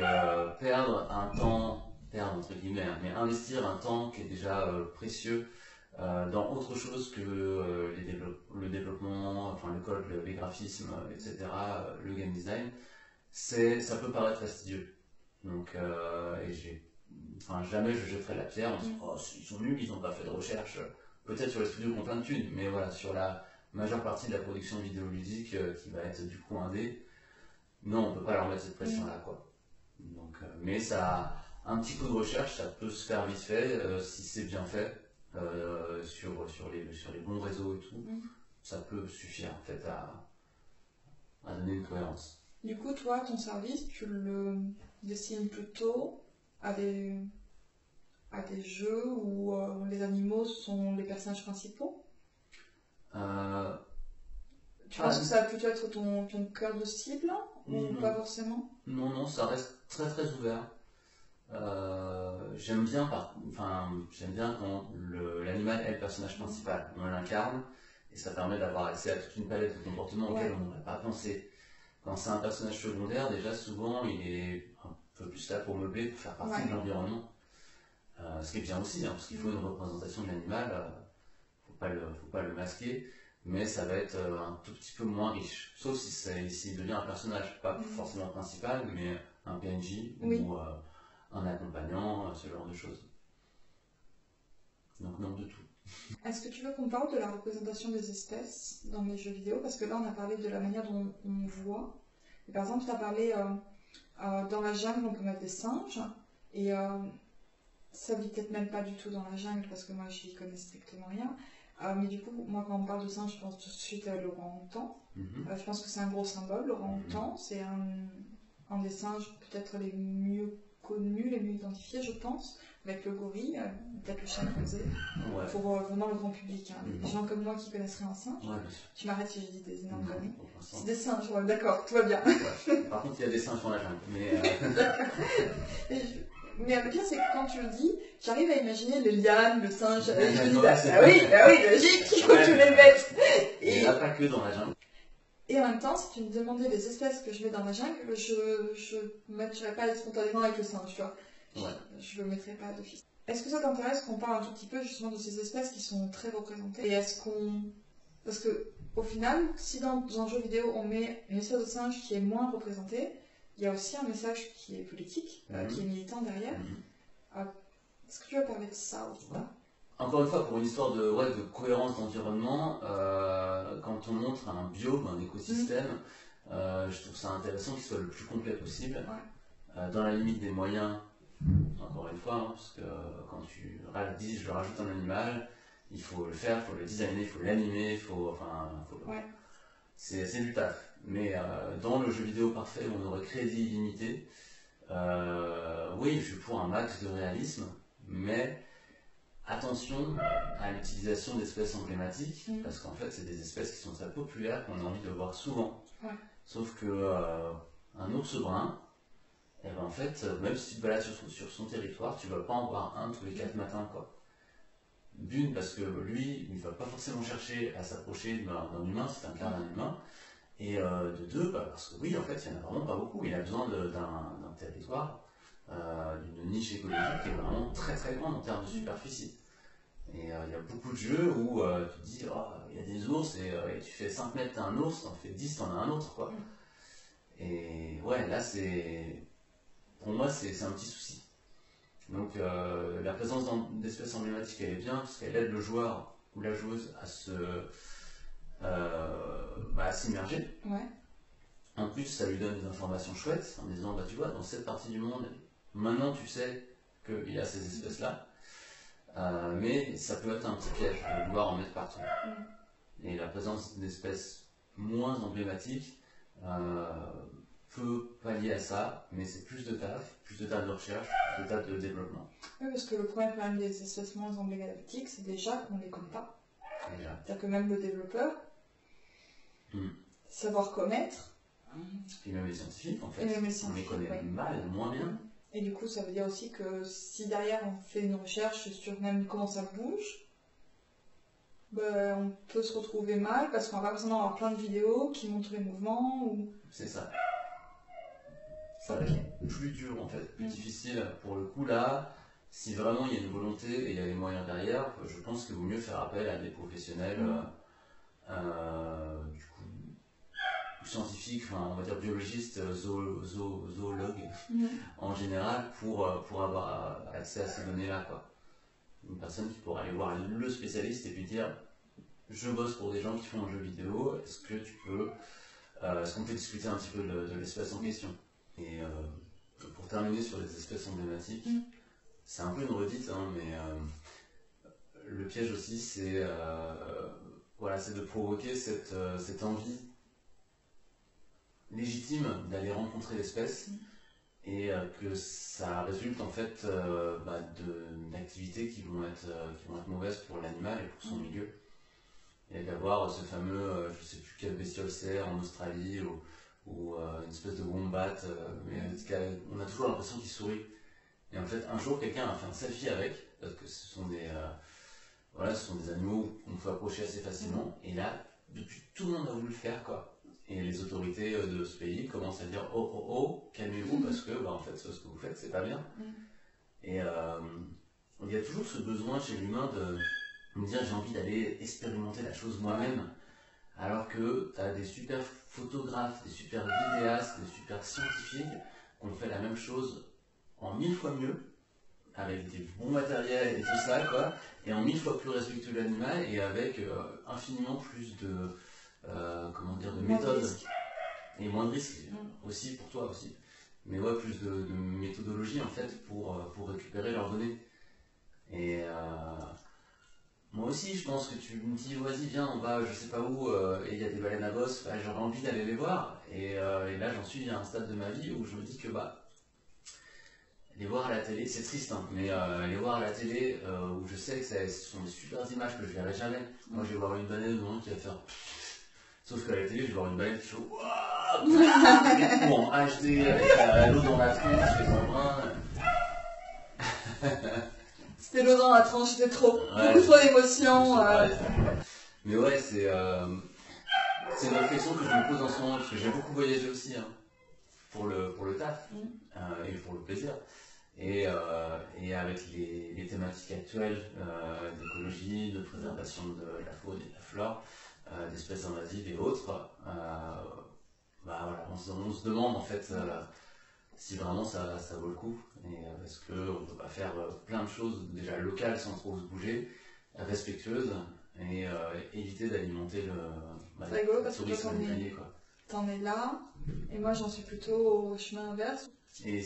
perdre entre guillemets, hein, mais investir un temps qui est déjà précieux dans autre chose que le développement, enfin le code, les graphismes, etc., le game design, ça peut paraître fastidieux. Donc, jamais je jetterai la pierre en disant oh, ils sont nuls, ils n'ont pas fait de recherche. Peut-être sur les studios qui ont plein de thunes, mais voilà, sur la majeure partie de la production vidéoludique qui va être du coup indé, non, on ne peut pas leur mettre cette pression-là, quoi. Donc, mais ça, un petit coup de recherche, ça peut se faire vite fait si c'est bien fait. Sur les bons réseaux et tout, ça peut suffire en fait à donner une cohérence. Du coup, toi, ton service, tu le destines plutôt à des jeux où les animaux sont les personnages principaux? Tu penses que ça va plutôt être ton cœur de cible ou pas forcément? Non, ça reste très très ouvert. J'aime bien quand l'animal est le personnage principal, on l'incarne et ça permet d'avoir accès à toute une palette de comportements auxquels on n'aurait pas pensé. Quand c'est un personnage secondaire, déjà souvent il est un peu plus là pour meubler, pour faire partie de l'environnement. Ce qui est bien aussi, hein, parce qu'il faut une représentation de l'animal, faut pas le masquer, mais ça va être un tout petit peu moins riche, sauf s'il devient un personnage, pas forcément principal, mais un PNJ ou un accompagnant, ce genre de choses. Donc non de tout. Est-ce que tu veux qu'on parle de la représentation des espèces dans les jeux vidéo? Parce que là on a parlé de la manière dont on voit. Et par exemple tu as parlé dans la jungle on peut mettre des singes et ça vit peut-être même pas du tout dans la jungle parce que moi j'y connais strictement rien. Mais du coup moi quand on parle de singe je pense tout de suite à l'orang-outan. Je pense que c'est un gros symbole, l'orang-outan. C'est un des singes peut-être les mieux connus, les mieux identifiés je pense, avec le gorille, peut-être le chimpanzé, pour vraiment le grand public. Hein. Les gens comme moi qui connaissent rien en singe, tu m'arrêtes si je dis des énormes conneries. C'est des singes, d'accord, tout va bien. Par contre il y a des singes dans la jungle, mais... Mais le pire c'est que quand tu le dis, j'arrive à imaginer le liane, le singe, je me dis oui, logique, il faut que tu les mettes. Et il n'y a pas que dans la jungle. Et en même temps, si tu me demandais les espèces que je mets dans la jungle, je ne mettrais pas spontanément avec le singe, tu vois. Je le mettrais pas d'office. Est-ce que ça t'intéresse qu'on parle un tout petit peu justement de ces espèces qui sont très représentées? Et parce que au final, si dans un jeu vidéo on met une espèce de singe qui est moins représentée, il y a aussi un message qui est politique, qui est militant derrière. Est-ce que tu veux parler de ça ou pas? Encore une fois, pour une histoire de cohérence d'environnement, quand on montre un biome, un écosystème, je trouve ça intéressant qu'il soit le plus complet possible, dans la limite des moyens, encore une fois, hein, parce que quand tu dis je rajoute un animal, il faut le faire, il faut le designer, il faut l'animer, c'est du taf. Mais dans le jeu vidéo parfait, on aurait crédit illimité. Oui, je suis pour un max de réalisme, mais attention à l'utilisation d'espèces emblématiques, parce qu'en fait, c'est des espèces qui sont très populaires, qu'on a envie de voir souvent. Sauf que un ours brun, et ben en fait, même si tu te balades sur son territoire, tu ne vas pas en voir un tous les 4 matins, quoi. D'une, parce que lui, il ne va pas forcément chercher à s'approcher d'un humain, c'est un cas d'un humain. Et de deux, parce que oui, en fait, il n'y en a vraiment pas beaucoup. Il a besoin d'un territoire, d'une niche écologique qui est vraiment très très grande en termes de superficie. Et il y a beaucoup de jeux où tu te dis, oh, il y a des ours, et tu fais 5 mètres, t'as un ours, t'en fais 10, t'en as un autre, quoi. Et ouais, là, pour moi, c'est un petit souci. Donc la présence d'espèces emblématiques, elle est bien, parce qu'elle aide le joueur ou la joueuse à s'immerger. Ouais. En plus, ça lui donne des informations chouettes, en disant, bah tu vois, dans cette partie du monde, maintenant tu sais qu'il y a ces espèces-là. Mais ça peut être un petit piège de vouloir en mettre partout. Et la présence d'espèces moins emblématiques peut pallier à ça, mais c'est plus de taf de recherche, plus de taf de développement. Oui, parce que le premier problème des espèces moins emblématiques, c'est déjà qu'on ne les connaît pas. C'est-à-dire que même le développeur, savoir connaître. Et même les scientifiques, en fait, on les connaît mal, moins bien. Et du coup, ça veut dire aussi que si derrière on fait une recherche sur même comment ça bouge, ben, on peut se retrouver mal parce qu'on va pas forcément avoir plein de vidéos qui montrent les mouvements. Ou... C'est ça. Ça va être plus dur en fait, plus difficile. Pour le coup là, si vraiment il y a une volonté et il y a les moyens derrière, je pense qu'il vaut mieux faire appel à des professionnels du coup, scientifiques, enfin, on va dire biologistes, zoologues en général pour avoir accès à ces données-là, quoi. Une personne qui pourra aller voir le spécialiste et lui dire je bosse pour des gens qui font un jeu vidéo, est-ce qu'on peut discuter un petit peu de l'espèce en question. Et pour terminer sur les espèces emblématiques, c'est un peu une redite, hein, mais le piège aussi c'est de provoquer cette envie légitime d'aller rencontrer l'espèce et que ça résulte en fait d'activités qui vont être mauvaises pour l'animal et pour son milieu. Et d'avoir ce fameux, je sais plus quelle bestiole c'est en Australie ou une espèce de wombat, mais on a toujours l'impression qu'il sourit. Et en fait, un jour, quelqu'un a fait un selfie avec, parce que ce sont des animaux qu'on peut approcher assez facilement. Et là, depuis, tout le monde a voulu le faire, quoi. Et les autorités de ce pays commencent à dire oh, calmez-vous, parce que en fait, ce que vous faites, c'est pas bien. Et il y a toujours ce besoin chez l'humain de me dire j'ai envie d'aller expérimenter la chose moi-même, alors que tu as des super photographes, des super vidéastes, des super scientifiques qui ont fait la même chose en 1000 fois mieux, avec des bons matériels et tout ça, quoi, et en 1000 fois plus respectueux de l'animal et avec infiniment plus de méthodes et moins de risques aussi pour toi aussi. Mais ouais, plus de méthodologie en fait pour récupérer leurs données. Et moi aussi, je pense que tu me dis, vas-y, viens, on va, je sais pas où, et il y a des baleines à bosse, j'aurais envie d'aller les voir. Et là, j'en suis à un stade de ma vie où je me dis que, les voir à la télé, c'est triste, hein, mais les voir à la télé, où je sais que ce sont des super images que je verrai jamais. Moi, je vais voir une baleine au moment qui va faire. Sauf qu'à la télé, je vais voir une baleine qui fait waouh, ou en HD, avec l'eau dans la tronche, les embruns. C'était l'eau dans la tranche, c'était trop. Beaucoup trop d'émotions. Mais ouais, c'est une réflexion que je me pose en ce moment, parce que j'ai beaucoup voyagé aussi, hein, pour le taf, et pour le plaisir. Et avec les thématiques actuelles d'écologie, de préservation de la faune et de la flore, d'espèces invasives et autres, on se demande en fait si vraiment ça vaut le coup, et parce qu'on ne peut pas faire plein de choses déjà locales sans trop se bouger, respectueuses, et éviter d'alimenter le tourisme animalier. T'en es là, et moi j'en suis plutôt au chemin inverse. Et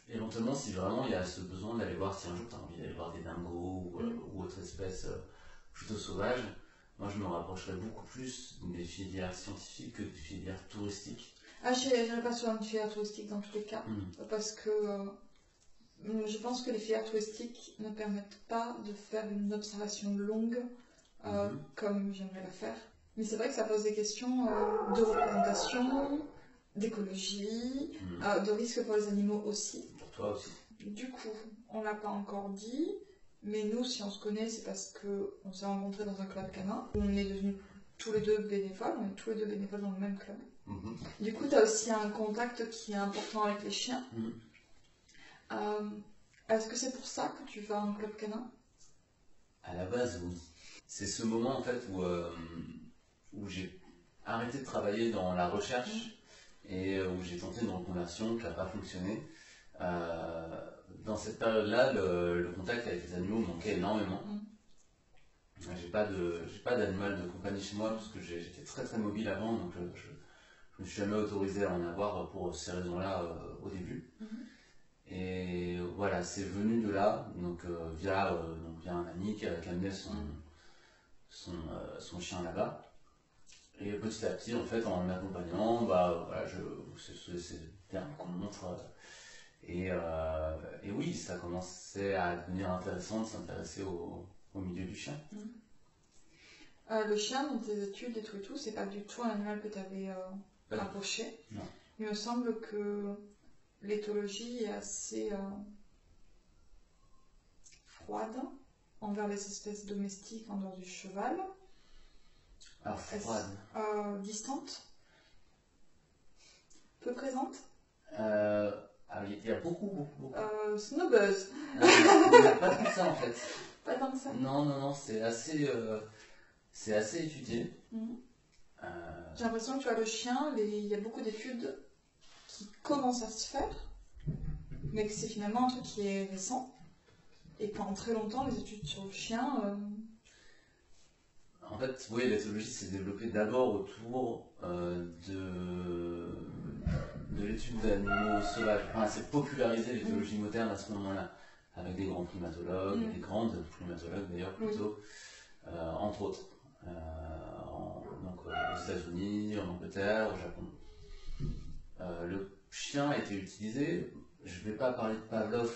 éventuellement, si vraiment il y a ce besoin d'aller voir, si un jour tu as envie d'aller voir des dingos ou autre espèce plutôt sauvage, moi je me rapprocherais beaucoup plus des filières scientifiques que des filières touristiques. Je n'irai pas sur une filière touristique dans tous les cas, parce que je pense que les filières touristiques ne permettent pas de faire une observation longue comme j'aimerais la faire. Mais c'est vrai que ça pose des questions de représentation, d'écologie, de risque pour les animaux aussi. Pour toi aussi. Du coup, on ne l'a pas encore dit, mais nous, si on se connaît, c'est parce qu'on s'est rencontrés dans un club canin. On est devenus tous les deux bénévoles, on est tous les deux bénévoles dans le même club. Du coup, tu as aussi un contact qui est important avec les chiens. Est-ce que c'est pour ça que tu vas en club canin ? À la base, oui. C'est ce moment en fait où j'ai arrêté de travailler dans la recherche et où j'ai tenté une reconversion qui n'a pas fonctionné. Dans cette période-là, le contact avec les animaux manquait énormément. J'ai pas d'animal de compagnie chez moi parce que j'étais très très mobile avant, donc je me suis jamais autorisé à en avoir pour ces raisons-là au début. Et voilà, c'est venu de là, donc via un ami qui amenait son chien là-bas. Et petit à petit, en fait, en m'accompagnant, voilà, c'était une rencontre. Et oui, ça commençait à devenir intéressant de s'intéresser au milieu du chien. Le chien, dans tes études et tout, c'est pas du tout un animal que tu avais approché. Non. Il me semble que l'éthologie est assez froide envers les espèces domestiques en dehors du cheval. Alors, froide. Distante. Peu présente. Il y a beaucoup. Snobbeuse. Pas tant que ça en fait. Pas tant que ça. Non, c'est assez étudié. J'ai l'impression que tu as le chien, il y a beaucoup d'études qui commencent à se faire, mais que c'est finalement un truc qui est récent. Et pendant très longtemps, les études sur le chien... En fait, oui, l'éthologie s'est développée d'abord autour de l'étude d'animaux sauvages. Enfin, c'est popularisé l'éthologie moderne à ce moment-là, avec des grands primatologues, des grandes primatologues d'ailleurs plutôt, entre autres. Donc aux États-Unis, en Angleterre, au Japon. Le chien a été utilisé. Je ne vais pas parler de Pavlov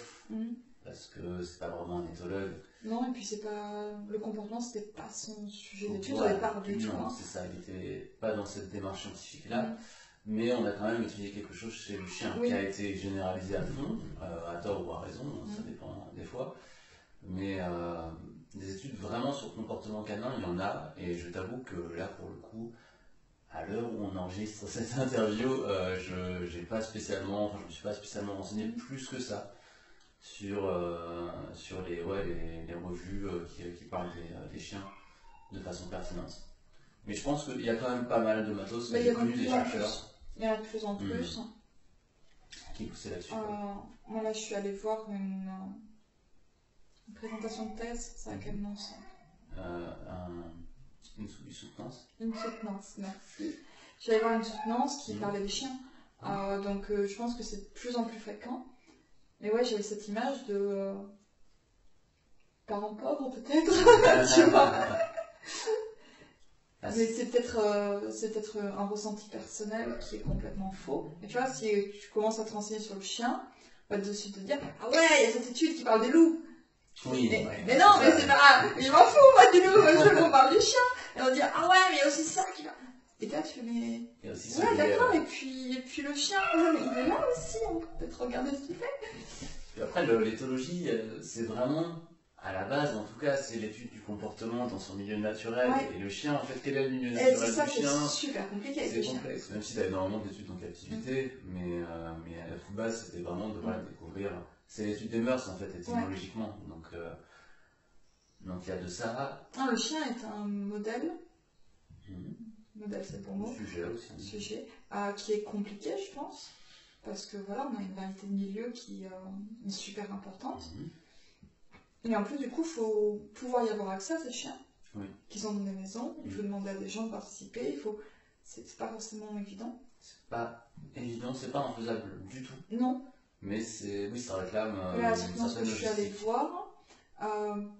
parce que c'est pas vraiment un éthologue. Non, et puis c'est pas le comportement, c'était pas son sujet d'étude au départ du tout. Non, c'est ça, il n'était pas dans cette démarche scientifique-là. Mais on a quand même étudié quelque chose chez le chien qui a été généralisé à fond, à tort ou à raison, ça dépend des fois. Mais des études vraiment sur le comportement canin, il y en a, et je t'avoue que là, pour le coup, à l'heure où on enregistre cette interview, je me suis pas spécialement renseigné plus que ça sur les revues qui parlent des chiens de façon pertinente. Mais je pense qu'il y a quand même pas mal de matos, il y a connu des chercheurs. Il y en a de plus en plus. Qui poussaient là-dessus. Moi là, je suis allée voir une présentation de thèse, c'est à quel nom ça Une soutenance. Une soutenance, merci. Je suis allée voir une soutenance qui parlait des chiens. Donc je pense que c'est de plus en plus fréquent. Mais ouais, j'avais cette image de parents pauvres peut-être, tu vois. Mais c'est peut-être un ressenti personnel qui est complètement faux. Et tu vois, si tu commences à te renseigner sur le chien, on va de suite te dire ah ouais, il y a cette étude qui parle des loups. Oui, mais non, mais c'est pas. Je m'en fous, moi, du loup, je veux qu'on parle du chien. Et on va dire ah ouais, mais il y a aussi ça qui va. Et là, tu fais mais. Ouais, d'accord, et puis le chien, il est là aussi, on peut peut-être regarder ce qu'il fait. Et après, l'éthologie, c'est vraiment. À la base, en tout cas, c'est l'étude du comportement dans son milieu naturel. Et le chien, en fait, quel est le milieu naturel du chien ? C'est super compliqué avec le chien. C'est complexe, même si tu as énormément d'études en captivité, mais à la toute base, c'était vraiment de découvrir. C'est l'étude des mœurs, en fait, étymologiquement. Donc, il y a de ça. Le chien est un modèle. Modèle, c'est le bon mot. Sujet aussi. Sujet, qui est compliqué, je pense. Parce que voilà, on a une variété de milieux qui est super importante. Et en plus, du coup, il faut pouvoir y avoir accès à ces chiens qui sont dans des maisons. Il faut demander à des gens de participer. C'est pas forcément évident. C'est pas évident, c'est pas infaisable du tout. Non. Mais ça réclame une certaine je suis allée voir.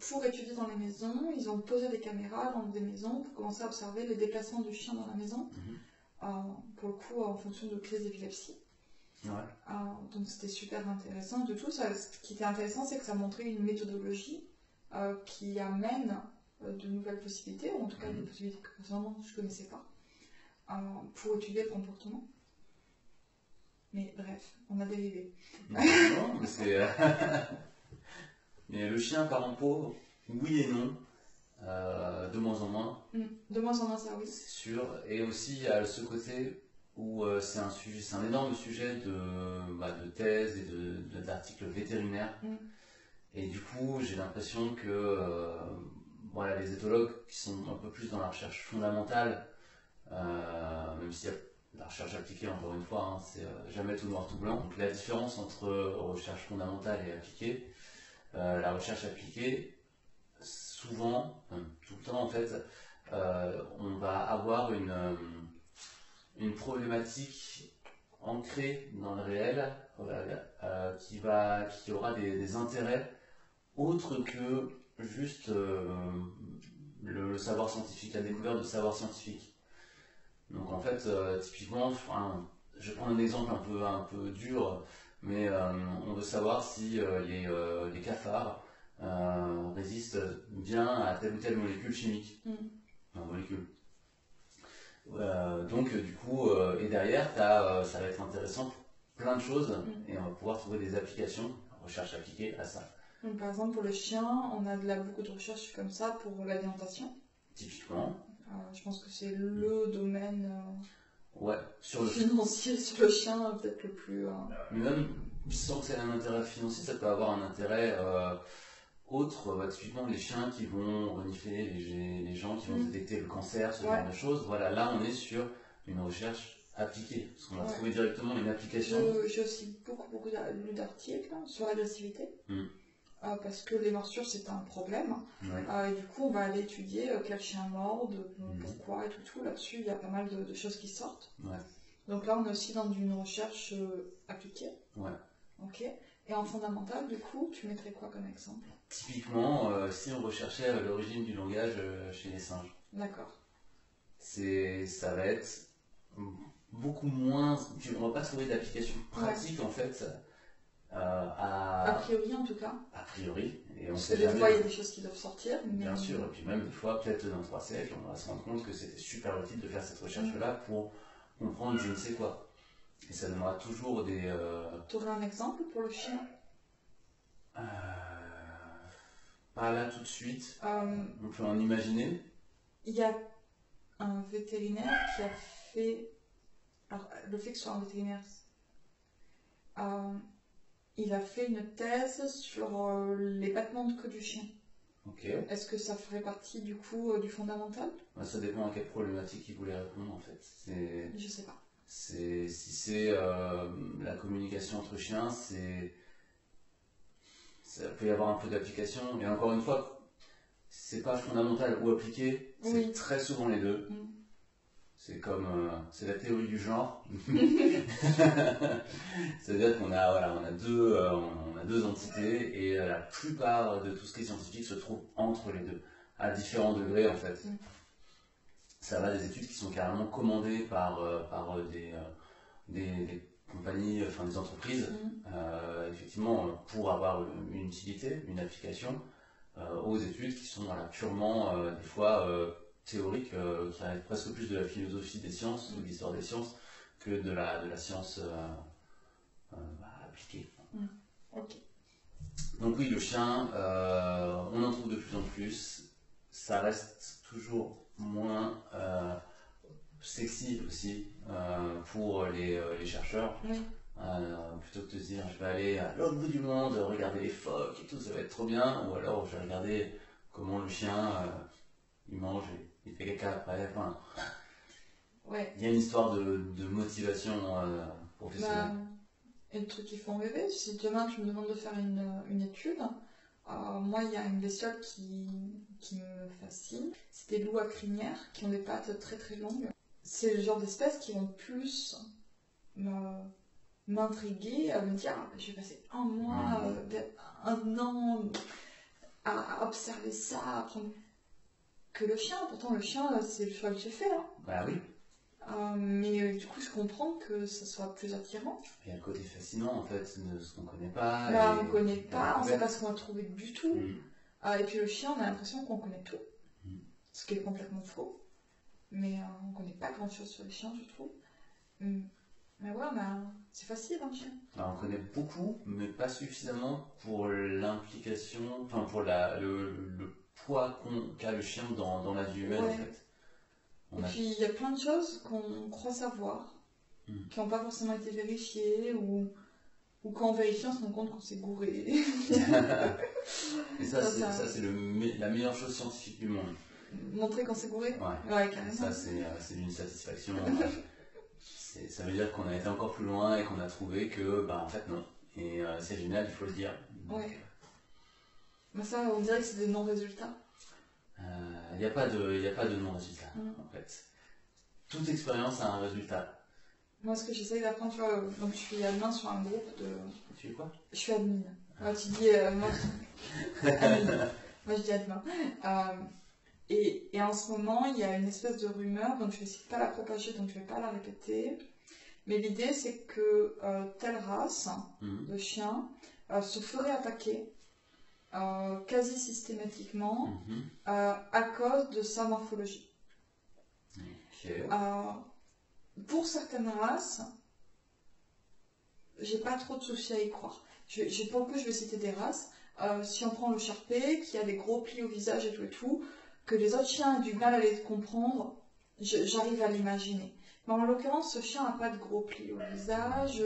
Pour étudier dans les maisons, ils ont posé des caméras dans des maisons pour commencer à observer les déplacements du chien dans la maison. Pour le coup, en fonction de crises d'épilepsie. Donc c'était super intéressant. De tout ça, ce qui était intéressant, c'est que ça montrait une méthodologie qui amène de nouvelles possibilités, ou en tout cas des possibilités que personnellement je ne connaissais pas, pour étudier le comportement. Mais bref, on a dérivé. Non, mais c'est... Mais le chien parent pauvre, oui et non, de moins en moins. De moins en moins, ça oui. C'est sûr. Et aussi, il y a ce côté où c'est un énorme sujet de thèse et d'articles vétérinaires. Et du coup, j'ai l'impression que voilà, les éthologues qui sont un peu plus dans la recherche fondamentale, même s'il y a la recherche appliquée, encore une fois, hein, c'est jamais tout noir tout blanc. Donc la différence entre recherche fondamentale et appliquée, la recherche appliquée, souvent, tout le temps en fait, on va avoir une problématique ancrée dans le réel qui aura des intérêts autres que juste le savoir scientifique, la découverte de savoir scientifique. Donc en fait, typiquement, je prends un exemple un peu dur, mais on veut savoir si les cafards résistent bien à telle ou telle molécule chimique. Molécule. Donc du coup, et derrière, ça va être intéressant pour plein de choses, et on va pouvoir trouver des applications, recherche appliquée à ça. Donc, par exemple, pour le chien, on a beaucoup de recherches comme ça pour l'alimentation. Typiquement. Je pense que c'est le domaine ouais, financier sur le chien, peut-être le plus... Mais même sans que ça ait un intérêt financier, ça peut avoir un intérêt autre. Typiquement, les chiens qui vont renifler les gens, qui vont détecter le cancer, ce genre de choses. Voilà, là, on est sur une recherche appliquée. Parce qu'on va trouver directement une application. J'ai aussi beaucoup lu d'articles sur l'agressivité. Parce que les morsures c'est un problème, et du coup on va aller étudier quel chien morde, pourquoi et tout là-dessus, il y a pas mal de choses qui sortent. Donc là on est aussi dans une recherche appliquée. Ok. Et en fondamental, du coup, tu mettrais quoi comme exemple? Typiquement, si on recherchait l'origine du langage chez les singes. D'accord. Ça va être beaucoup moins... On va pas trouver d'application pratique en fait. A priori en tout cas. A priori. Et parce que des fois il y a des choses qui doivent sortir. Mais... Bien sûr, et puis même des fois, peut-être dans 3 siècles, on va se rendre compte que c'était super utile de faire cette recherche-là pour comprendre je ne sais quoi. Et ça donnera toujours des... Tu aurais un exemple pour le chien? Pas là tout de suite. On peut en imaginer. Il y a un vétérinaire qui a fait... Alors, le fait que ce soit un vétérinaire... il a fait une thèse sur les battements de queue du chien. Okay. Est-ce que ça ferait partie du coup du fondamental? Ça dépend à quelle problématique il voulait répondre en fait. Je sais pas. Si c'est la communication entre chiens, ça peut y avoir un peu d'application. Et encore une fois, c'est pas fondamental ou appliqué, c'est très souvent les deux. C'est comme c'est la théorie du genre. C'est-à-dire qu'on a deux entités et la plupart de tout ce qui est scientifique se trouve entre les deux, à différents degrés en fait. Ça va des études qui sont carrément commandées par des compagnies, enfin des entreprises, effectivement pour avoir une utilité, une application, aux études qui sont purement des fois théorique, qui arrive presque plus de la philosophie des sciences ou de l'histoire des sciences que de la science appliquée. Ok. Donc oui, le chien, on en trouve de plus en plus. Ça reste toujours moins sexy aussi pour les chercheurs. Plutôt que de se dire je vais aller à l'autre bout du monde, regarder les phoques et tout, ça va être trop bien, ou alors je vais regarder comment le chien il mange et il fait caca après. Enfin, il y a une histoire de motivation professionnelle. Et le truc qui font rêver, si demain tu me demandes de faire une étude, moi il y a une bestiole qui me fascine, c'est des loups à crinière qui ont des pattes très très longues. C'est le genre d'espèces qui vont plus m'intriguer, à me dire je vais passer un mois, un an à observer ça, à apprendre. Que le chien, pourtant le chien c'est le choix que j'ai fait. Bah oui. Mais du coup je comprends que ça soit plus attirant. Il y a le côté fascinant en fait de ce qu'on connaît pas. On ne connaît pas, on ne sait pas ce qu'on va trouver du tout. Et puis le chien on a l'impression qu'on connaît tout. Ce qui est complètement faux. Mais on ne connaît pas grand chose sur les chiens je trouve. Mais ouais, c'est facile un chien. Alors, on connaît beaucoup, mais pas suffisamment pour l'implication, enfin pour le poids qu'a le chien dans la vie humaine en fait. Puis il y a plein de choses qu'on croit savoir, qui n'ont pas forcément été vérifiées, ou ou quand on vérifie, on se rend compte qu'on s'est gouré. Et ça, c'est la meilleure chose scientifique du monde. Montrer qu'on s'est gouré? Ouais, carrément. Ça, c'est une satisfaction. Ça veut dire qu'on a été encore plus loin et qu'on a trouvé que, bah, en fait, non. Et c'est génial, il faut le dire. Donc, ouais. Mais ça, on dirait que c'est des non-résultats. Il n'y a pas de non-résultat, en fait. Toute expérience a un résultat. Moi, ce que j'essaye d'apprendre, tu vois, donc je suis admin sur un groupe de... Tu es quoi? Je suis admin. Moi, tu dis... moi, je dis admin. Et en ce moment, il y a une espèce de rumeur, donc je vais essayer de pas la propager, donc je vais pas la répéter. Mais l'idée, c'est que telle race de chien se ferait attaquer quasi systématiquement à cause de sa morphologie. Okay. Pour certaines races, j'ai pas trop de soucis à y croire. Pour le coup, je vais citer des races. Si on prend le Sharpei, qui a des gros plis au visage et tout, que les autres chiens ont du mal à les comprendre, j'arrive à l'imaginer. Mais en l'occurrence, ce chien n'a pas de gros plis au visage,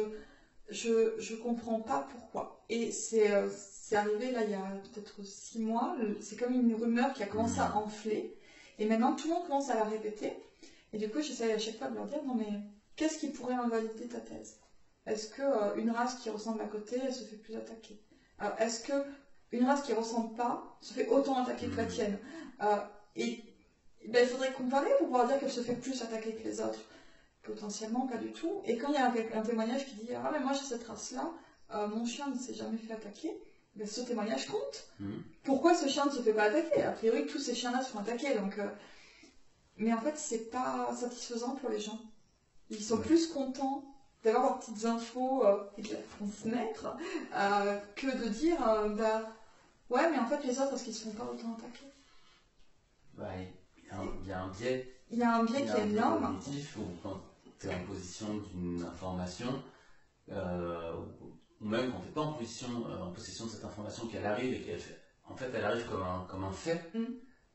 je comprends pas pourquoi. Et c'est arrivé là il y a peut-être 6 mois, c'est comme une rumeur qui a commencé à enfler, et maintenant tout le monde commence à la répéter. Et du coup, j'essaie à chaque fois de leur dire, non mais, qu'est-ce qui pourrait invalider ta thèse? Est-ce qu'une race qui ressemble à côté, elle se fait plus attaquer? Est-ce qu'une race qui ressemble pas se fait autant attaquer que la tienne? Et ben, il faudrait comparer pour pouvoir dire qu'elle se fait plus attaquer que les autres. Potentiellement, pas du tout. Et quand il y a un témoignage qui dit, ah mais moi j'ai cette race-là, mon chien ne s'est jamais fait attaquer, ben, ce témoignage compte. Pourquoi ce chien ne se fait pas attaquer? A priori, tous ces chiens-là se font attaquer, donc... Mais en fait, c'est pas satisfaisant pour les gens. Ils sont plus contents d'avoir leurs petites infos et de les transmettre que de dire bah ouais, mais en fait, les autres, est-ce qu'ils se font pas autant attaquer? Ouais, il y a un biais. Il y a un biais qui est énorme. Ou quand tu es en possession d'une information, ou même quand tu n'es pas en possession de cette information, qu'elle arrive et elle arrive comme un fait.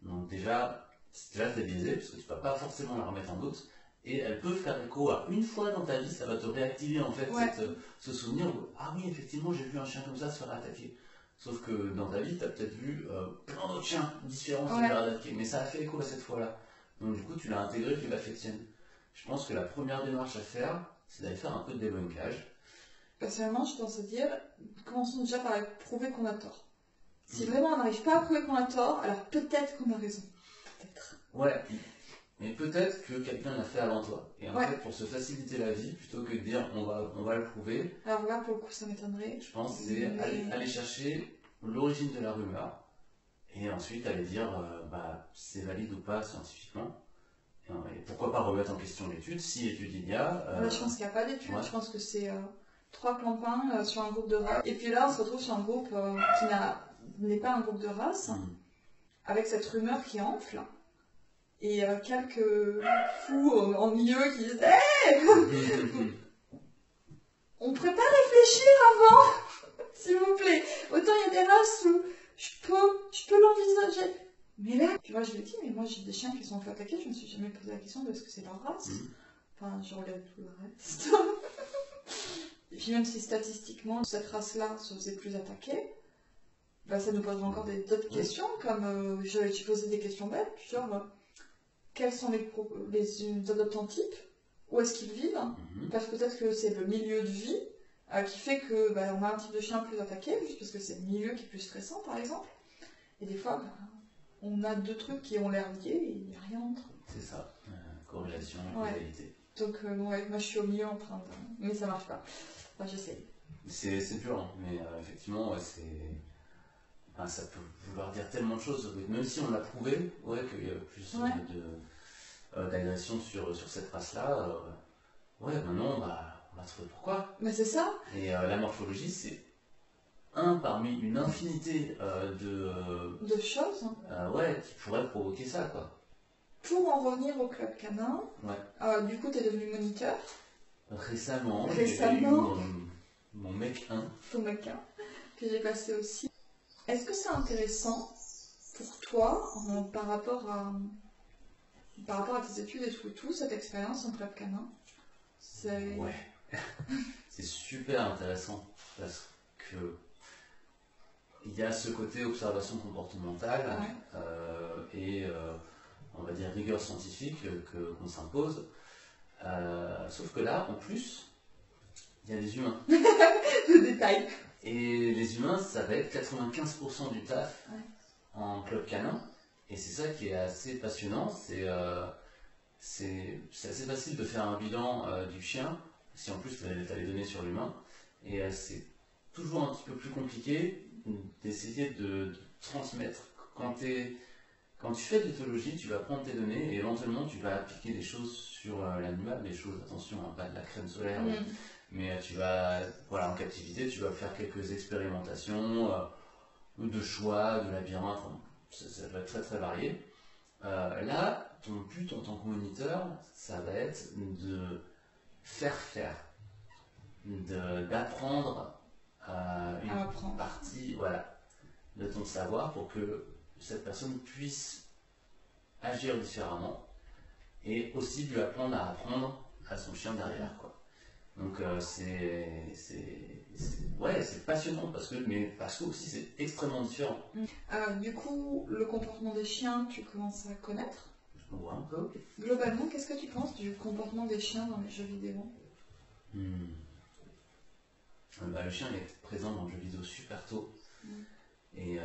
Donc déjà c'est biaisé, parce que tu ne vas pas forcément la remettre en doute, et elle peut faire écho à une fois dans ta vie, ça va te réactiver en fait ce souvenir où, ah oui, effectivement, j'ai vu un chien comme ça se faire attaquer. Sauf que dans ta vie, tu as peut-être vu plein d'autres chiens différents se faire attaquer, mais ça a fait écho à cette fois-là. Donc du coup, tu l'as intégré, tu l'as fait tienne. Je pense que la première démarche à faire, c'est d'aller faire un peu de débunkage. Personnellement, je pense à dire, commençons déjà par prouver qu'on a tort. Si vraiment on n'arrive pas à prouver qu'on a tort, alors peut-être qu'on a raison. Peut-être. Ouais, mais peut-être que quelqu'un l'a fait avant toi. Et en fait, pour se faciliter la vie, plutôt que de dire on va le prouver. Alors là, pour le coup, ça m'étonnerait. Je pense que c'est aller chercher l'origine de la rumeur. Et ensuite aller dire c'est valide ou pas scientifiquement. Et pourquoi pas remettre en question l'étude, si étude il y a. Je pense qu'il n'y a pas d'étude, je pense que c'est 3 clampins sur un groupe de race. Et puis là, on se retrouve sur un groupe qui n'est pas un groupe de race, avec cette rumeur qui enfle. Et quelques fous en milieu qui disent hey on ne pourrait pas réfléchir avant, s'il vous plaît. Autant il y a des races où je peux l'envisager. Mais là, tu vois, je le dis, mais moi j'ai des chiens qui sont fait attaquer, je me suis jamais posé la question de ce que c'est leur race. Enfin, je regarde tout le reste. Et puis même si statistiquement cette race-là se faisait plus attaquer, bah, ça nous poserait encore d'autres questions, comme j'ai posé des questions bêtes, genre quels sont les adoptants types, où est-ce qu'ils vivent, parce que peut-être que c'est le milieu de vie qui fait que on a un type de chien plus attaqué, juste parce que c'est le milieu qui est plus stressant par exemple. Et des fois, on a 2 trucs qui ont l'air liés et il n'y a rien entre. C'est ça, corrélation, réalité. Donc moi je suis au milieu en train de... Mais ça marche pas. Enfin, j'essaye. C'est dur, hein, mais effectivement, ça peut vouloir dire tellement de choses, même si on l'a prouvé, qu'il y a plus d'agression sur cette race-là, maintenant on va trouver pourquoi. Mais c'est ça. Et la morphologie, c'est un parmi une infinité de choses qui pourraient provoquer ça, quoi. Pour en revenir au club canin, du coup tu es devenu moniteur. Récemment. J'ai eu mon mec 1. Ton mec 1, que j'ai passé aussi. Est-ce que c'est intéressant pour toi, par rapport à tes études et tout, cette expérience en club canin? Ouais. c'est super intéressant parce que il y a ce côté observation comportementale et on va dire rigueur scientifique qu'on s'impose. Sauf que là, en plus, il y a des humains. Le détail. Et les humains, ça va être 95% du taf en club canin. Et c'est ça qui est assez passionnant. C'est assez facile de faire un bilan du chien, si en plus tu as les données sur l'humain. Et c'est toujours un petit peu plus compliqué d'essayer de transmettre. Quand tu fais de l'éthologie, tu vas prendre tes données et éventuellement tu vas appliquer des choses sur l'animal, des choses, attention, hein, pas de la crème solaire, mais tu vas, voilà, en captivité, tu vas faire quelques expérimentations de choix, de labyrinthe, enfin, ça va être très très varié. Là, ton but en tant que moniteur, ça va être de faire, d'apprendre une partie, voilà, de ton savoir pour que cette personne puisse agir différemment et aussi lui apprendre à apprendre à son chien derrière, quoi. Donc c'est passionnant parce que aussi c'est extrêmement différent. Du coup, le comportement des chiens, tu commences à connaître. Ouais, un peu. Globalement, qu'est-ce que tu penses du comportement des chiens dans les jeux vidéo? Le chien il est présent dans le jeu vidéo super tôt. Et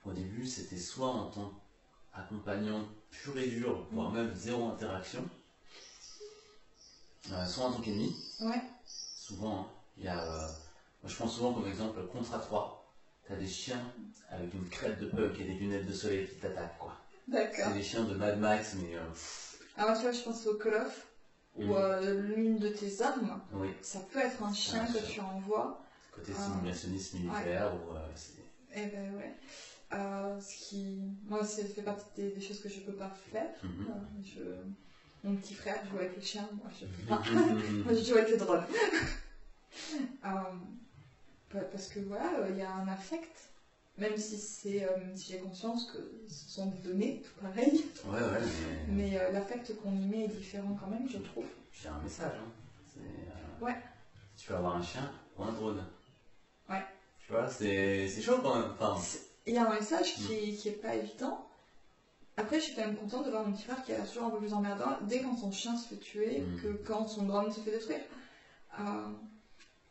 au début, c'était soit en tant qu'accompagnant pur et dur, voire même zéro interaction, soit en tant qu'ennemi. Ouais. Souvent, hein, il y a. Moi, je prends souvent comme exemple Contra 3. T'as des chiens avec une crête de punk et des lunettes de soleil qui t'attaquent, quoi. D'accord. C'est des chiens de Mad Max, mais. Alors, tu vois, je pense au Call of, où l'une de tes armes, ça peut être un chien que tu envoies. Côté simulationniste militaire, ou. Eh ben ouais. Moi, ça fait partie des choses que je peux pas faire. Mon petit frère joue avec les chiens, moi je peux pas. Moi je joue avec les drones. Parce que voilà, il y a un affect, même si si j'ai conscience que ce sont des données, tout pareil. Mais l'affect qu'on y met est différent quand même, je trouve. J'ai un message, hein. Tu peux avoir un chien ou un drone. Ouais. Tu vois, c'est chaud quand même. Enfin, il y a un message qui est pas évident. Après, je suis quand même contente de voir mon petit frère qui est toujours un peu plus emmerdant dès quand son chien se fait tuer que quand son drone se fait détruire.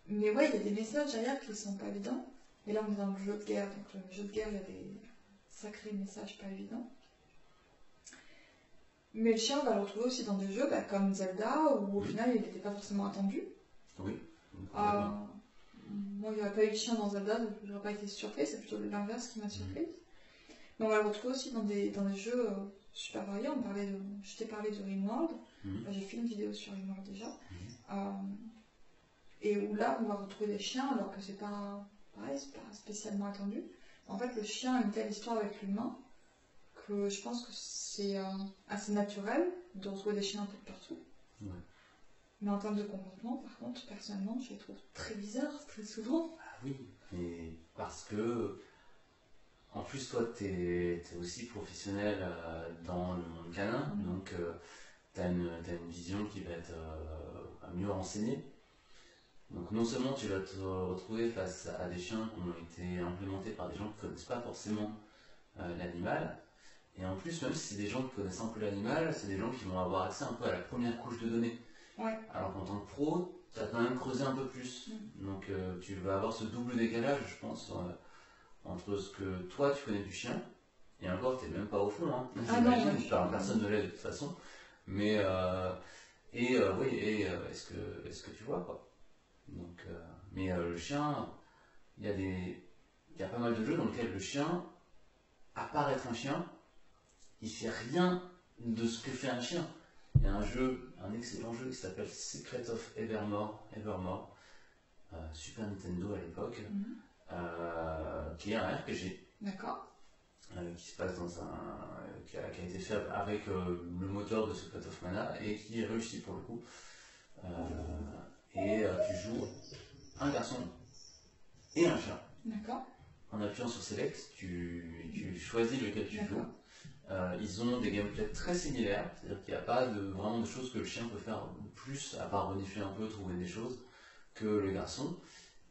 Mais ouais, il y a des messages derrière qui sont pas évidents. Et là, on est dans le jeu de guerre, donc le jeu de guerre, il y a des sacrés messages pas évidents. Mais le chien, on va le retrouver aussi dans des jeux comme Zelda, où au final, il n'était pas forcément attendu. Oui. Moi, il n'y aurait pas eu de chien dans Zelda, donc je n'aurais pas été surprise, c'est plutôt l'inverse qui m'a surprise. Mais on va le retrouver aussi dans des jeux super variés. Je t'ai parlé de Rimworld, j'ai fait une vidéo sur Rimworld déjà. Et où là, on va retrouver des chiens, alors que c'est pas spécialement attendu. En fait, le chien a une telle histoire avec l'humain que je pense que c'est assez naturel de retrouver des chiens un peu partout. Ouais. Mais en termes de comportement, par contre, personnellement, je les trouve très bizarres, très souvent. Ah oui, mais parce que, en plus, toi, t'es aussi professionnel dans le monde canin, donc t'as une vision qui va être mieux renseignée. Donc non seulement tu vas te retrouver face à des chiens qui ont été implémentés par des gens qui ne connaissent pas forcément l'animal, et en plus, même si c'est des gens qui connaissent un peu l'animal, c'est des gens qui vont avoir accès un peu à la première couche de données. Ouais. Alors qu'en tant que pro, tu as quand même creusé un peu plus. Donc tu vas avoir ce double décalage, je pense, entre ce que toi tu connais du chien, et encore, tu n'es même pas au fond, hein. J'imagine, personne ne l'est de toute façon. Mais, est-ce que tu vois, quoi. Donc, mais le chien, il y a pas mal de jeux dans lesquels le chien, à part être un chien, il fait rien de ce que fait un chien. Il y a un excellent jeu qui s'appelle Secret of Evermore, Super Nintendo à l'époque, qui est un RPG. D'accord. Qui se passe qui a été fait avec le moteur de Secret of Mana et qui est réussi pour le coup. Tu joues un garçon et un chien. D'accord. En appuyant sur Select, tu choisis lequel tu joues. Ils ont des gameplays très similaires, c'est-à-dire qu'il n'y a pas vraiment de choses que le chien peut faire plus, à part renifler un peu, trouver des choses. que le garçon.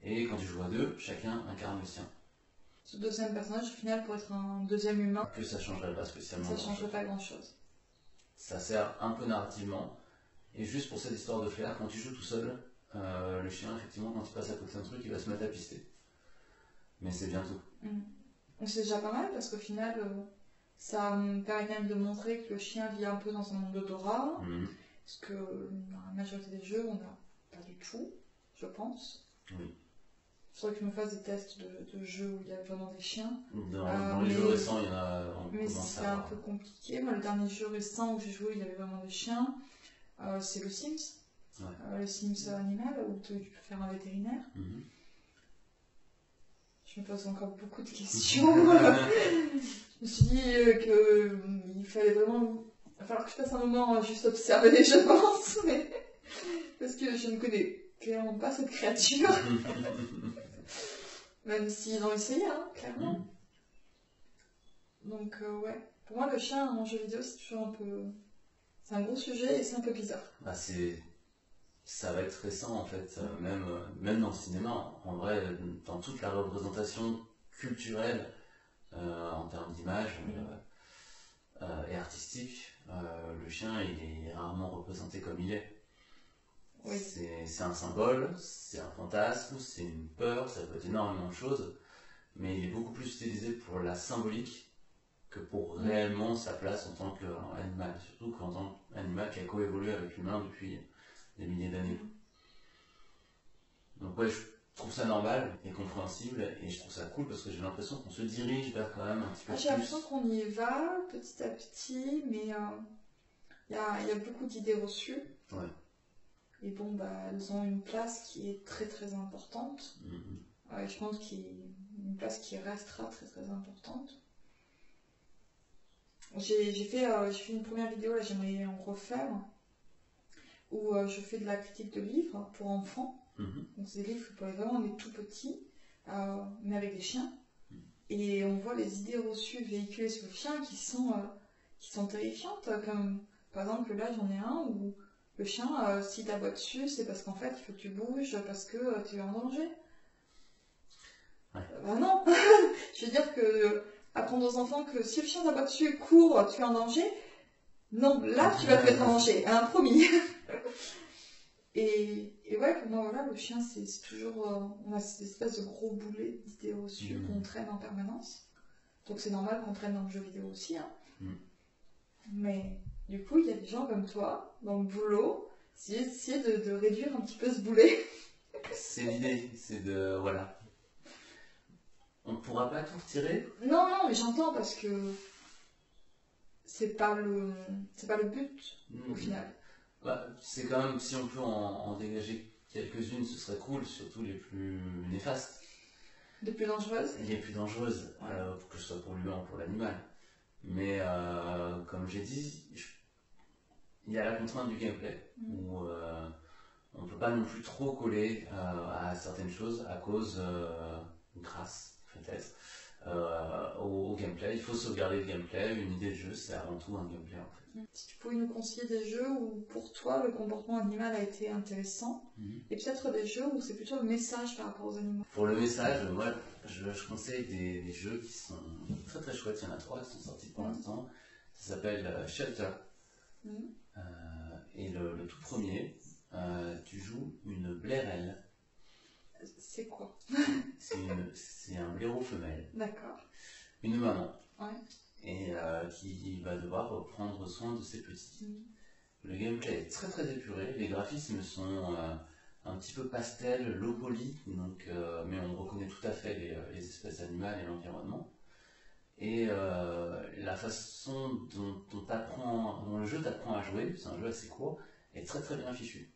Et quand tu joues à deux, chacun incarne le sien. Ce deuxième personnage, au final, pour être un deuxième humain, Que ça changerait pas spécialement. ça changerait pas grand-chose. Ça sert un peu narrativement. Et juste pour cette histoire de flair, quand tu joues tout seul, le chien, effectivement, quand il passe à côté d'un truc, il va se mettre à pister. Mais c'est bien tout. C'est déjà pas mal parce qu'au final, ça me permet quand même de montrer que le chien vit un peu dans un monde d'odorat. Parce que dans la majorité des jeux, on n'a pas du tout, je pense. Oui. Il faudrait que je me fasse des tests de jeux où il y a vraiment des chiens. Dans les jeux récents, il y en a. Mais c'est un peu compliqué. Moi, le dernier jeu récent où j'ai joué, il y avait vraiment des chiens. C'est le Sims. Ouais. Le Sims animal, où tu peux faire un vétérinaire. Je me pose encore beaucoup de questions. Je me suis dit qu'il fallait vraiment. Il va falloir que je passe un moment à juste observer les jeux, je pense. Parce que je ne connais clairement pas cette créature. Même s'ils ont essayé, hein, clairement. Donc, ouais. Pour moi, le chien en jeu vidéo, c'est toujours un peu. C'est un gros sujet et c'est un peu bizarre. Bah, ça va être récent en fait, même dans le cinéma. En vrai, dans toute la représentation culturelle en termes d'image et artistique, le chien il est rarement représenté comme il est. Oui. C'est un symbole, c'est un fantasme, c'est une peur, ça peut être énormément de choses, mais il est beaucoup plus utilisé pour la symbolique que pour réellement sa place en tant qu'animal, surtout qu'en tant qu'animal qui a coévolué avec l'humain depuis des milliers d'années. Donc ouais, je trouve ça normal et compréhensible et je trouve ça cool parce que j'ai l'impression qu'on se dirige vers quand même un petit peu plus. J'ai l'impression qu'on y va petit à petit, mais il y a beaucoup d'idées reçues. Ouais. Et bon, bah, elles ont une place qui est très très importante. Je pense qu'il y a une place qui restera très très importante. J'ai fait une première vidéo, là j'aimerais en refaire, où je fais de la critique de livres pour enfants. Donc c'est des livres pour vraiment les tout petits, mais avec des chiens. Et on voit les idées reçues véhiculées sur le chien qui sont terrifiantes. Comme, par exemple, là j'en ai un où le chien, s'il t'aboie dessus, c'est parce qu'en fait il faut que tu bouges, parce que tu es en danger. Ouais. Bah non. Je veux dire que apprendre aux enfants que si le chien t'aboie dessus, cours, tu es en danger. Non, là tu vas te mettre en danger, hein, promis. Et ouais, pour moi, voilà, le chien, c'est toujours. On a cette espèce de gros boulet d'idées reçues qu'on traîne en permanence. Donc c'est normal qu'on traîne dans le jeu vidéo aussi. Hein. Mais du coup, il y a des gens comme toi, dans le boulot, qui essaient de réduire un petit peu ce boulet. C'est l'idée, c'est de. Voilà. On ne pourra pas tout retirer. Non, mais j'entends parce que c'est pas le but au final. Bah, c'est quand même, si on peut en dégager quelques-unes, ce serait cool, surtout les plus néfastes. Les plus dangereuses. Les plus dangereuses, que ce soit pour l'humain ou pour l'animal. Mais comme j'ai dit, il y a la contrainte du gameplay, où on ne peut pas non plus trop coller à certaines choses à cause, grâce peut-être, au gameplay. Il faut sauvegarder le gameplay, une idée de jeu, c'est avant tout un gameplay en fait. Si tu pouvais nous conseiller des jeux où pour toi le comportement animal a été intéressant, et peut-être des jeux où c'est plutôt le message par rapport aux animaux. Pour le message, moi je conseille des jeux qui sont très très chouettes, il y en a 3 qui sont sortis pour l'instant. Ça s'appelle Shelter. Et le tout premier, tu joues une blaireelle. C'est quoi? C'est un blaireau femelle. D'accord. Une maman. Ouais. Et qui va devoir prendre soin de ses petits. Le gameplay est très très épuré, les graphismes sont un petit peu pastel, low poly, donc, mais on reconnaît tout à fait les espèces animales et l'environnement. Et la façon dont le jeu t'apprend à jouer, c'est un jeu assez court, est très très bien fichu.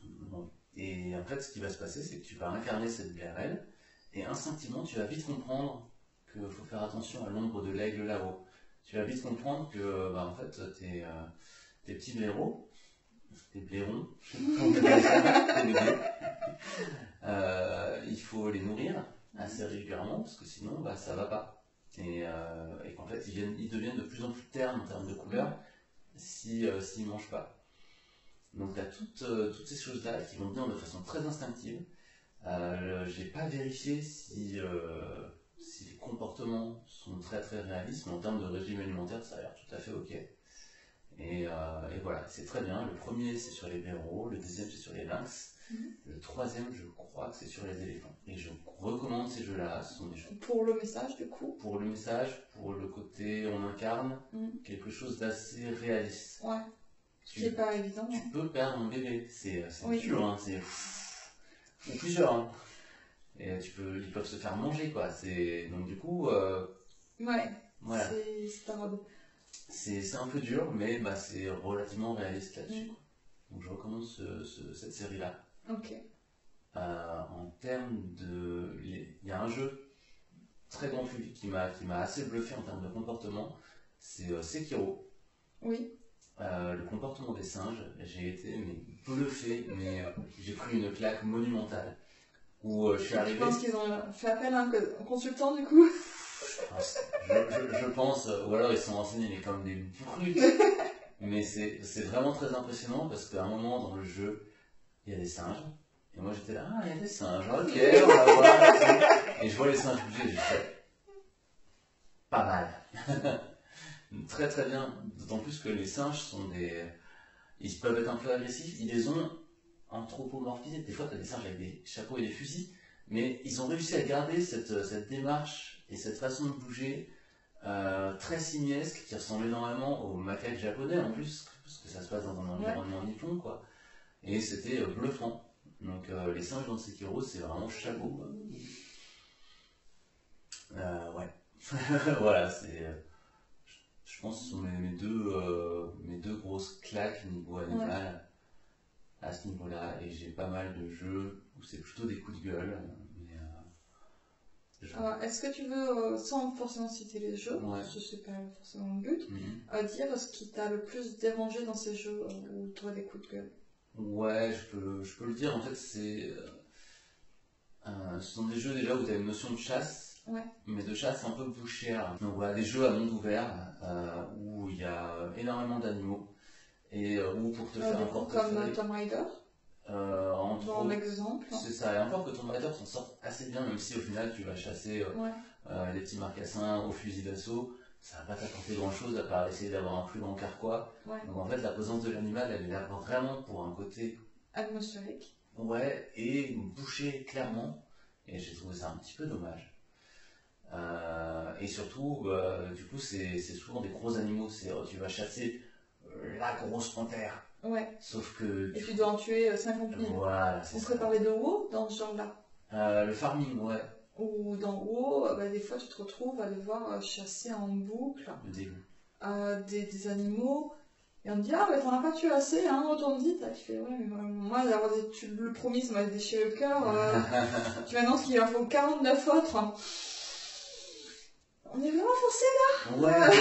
Bon. Et en fait, ce qui va se passer, c'est que tu vas incarner cette blaireelle, et instinctivement, tu vas vite comprendre qu'il faut faire attention à l'ombre de l'aigle là-haut. Tu vas vite comprendre que, en fait, tes petits blaireaux, tes blairons, il faut les nourrir assez régulièrement, parce que sinon, ça va pas. Et qu'en fait, ils deviennent de plus en plus ternes en termes de couleur s'ils mangent pas. Donc tu as toutes ces choses-là qui vont venir de façon très instinctive. J'ai pas vérifié si les comportements sont très très réalistes, mais en termes de régime alimentaire, ça a l'air tout à fait ok. Et voilà, c'est très bien. Le premier, c'est sur les blaireaux, le deuxième, c'est sur les lynx. Le troisième, je crois que c'est sur les éléphants. Et je recommande ces jeux-là. Ce sont des jeux Pour le message, du coup. pour le message, pour le côté on incarne quelque chose d'assez réaliste. Ouais. Ce qui n'est pas évident. Tu peux perdre un bébé, c'est Oui. dur, hein, ou plusieurs. Hein. Et ils peuvent se faire manger, quoi. Donc du coup, ouais. Voilà. C'est un C'est un peu dur, mais c'est relativement réaliste là-dessus. Donc je recommande cette série-là. Ok. En termes de... Il y a un jeu très grand public qui m'a assez bluffé en termes de comportement, c'est Sekiro. Oui. Le comportement des singes, j'ai été bluffé, mais j'ai pris une claque monumentale. Où je suis arrivé... Je pense qu'ils ont fait appel à un consultant du coup. Je pense, ou alors ils sont renseignés mais comme des brutes. Mais c'est vraiment très impressionnant parce qu'à un moment dans le jeu, il y a des singes. Et moi j'étais là, ah il y a des singes, ok, on va voir. Et je vois les singes bouger, je fais pas mal. Très très bien, d'autant plus que les singes ils peuvent être un peu agressifs, ils les ont anthropomorphisés. Des fois tu as des singes avec des chapeaux et des fusils, mais ils ont réussi à garder cette démarche et cette façon de bouger très simiesque qui ressemble énormément aux macaques japonais en plus, parce que ça se passe dans un environnement nippon, quoi. Et c'était bluffant. Donc les singes dans Sekiro, c'est vraiment chapeau, quoi. Ouais. Voilà, je pense que ce sont mes deux grosses claques niveau animal à ce niveau-là. Et j'ai pas mal de jeux où c'est plutôt des coups de gueule. Est-ce que tu veux, sans forcément citer les jeux, parce que c'est pas forcément le but, dire ce qui t'a le plus dérangé dans ces jeux où tu as des coups de gueule? Ouais, je peux le dire. En fait, ce sont des jeux déjà où tu as une notion de chasse, mais de chasse un peu bouchière. Donc voilà, des jeux à monde ouvert où il y a énormément d'animaux et où pour te faire un portefeuille... Comme Tomb Raider dans l'exemple. C'est ça, et encore que Tomb Raider s'en sort assez bien, même si au final tu vas chasser les petits marcassins au fusil d'assaut, ça va pas t'apporter grand chose à part essayer d'avoir un plus grand carquois. Donc en fait la présence de l'animal elle est là vraiment pour un côté atmosphérique. Ouais, et boucher clairement, et j'ai trouvé ça un petit peu dommage. Et surtout, du coup c'est souvent des gros animaux, tu vas chasser la grosse panthère. Ouais. Sauf que... Et tu dois en tuer 50 000. Voilà, on pourrait parler de WoW dans ce genre-là. Le farming, ouais. Ou dans WoW, des fois tu te retrouves à devoir chasser en boucle des animaux. Et on te dit, ah t'en as pas tué assez, hein, retourne-y. Tu fais, ouais, mais moi d'avoir le premier ça m'a déchiré le cœur. Tu m'annonces qu'il en faut 49 autres. On est vraiment forcé là. Ouais.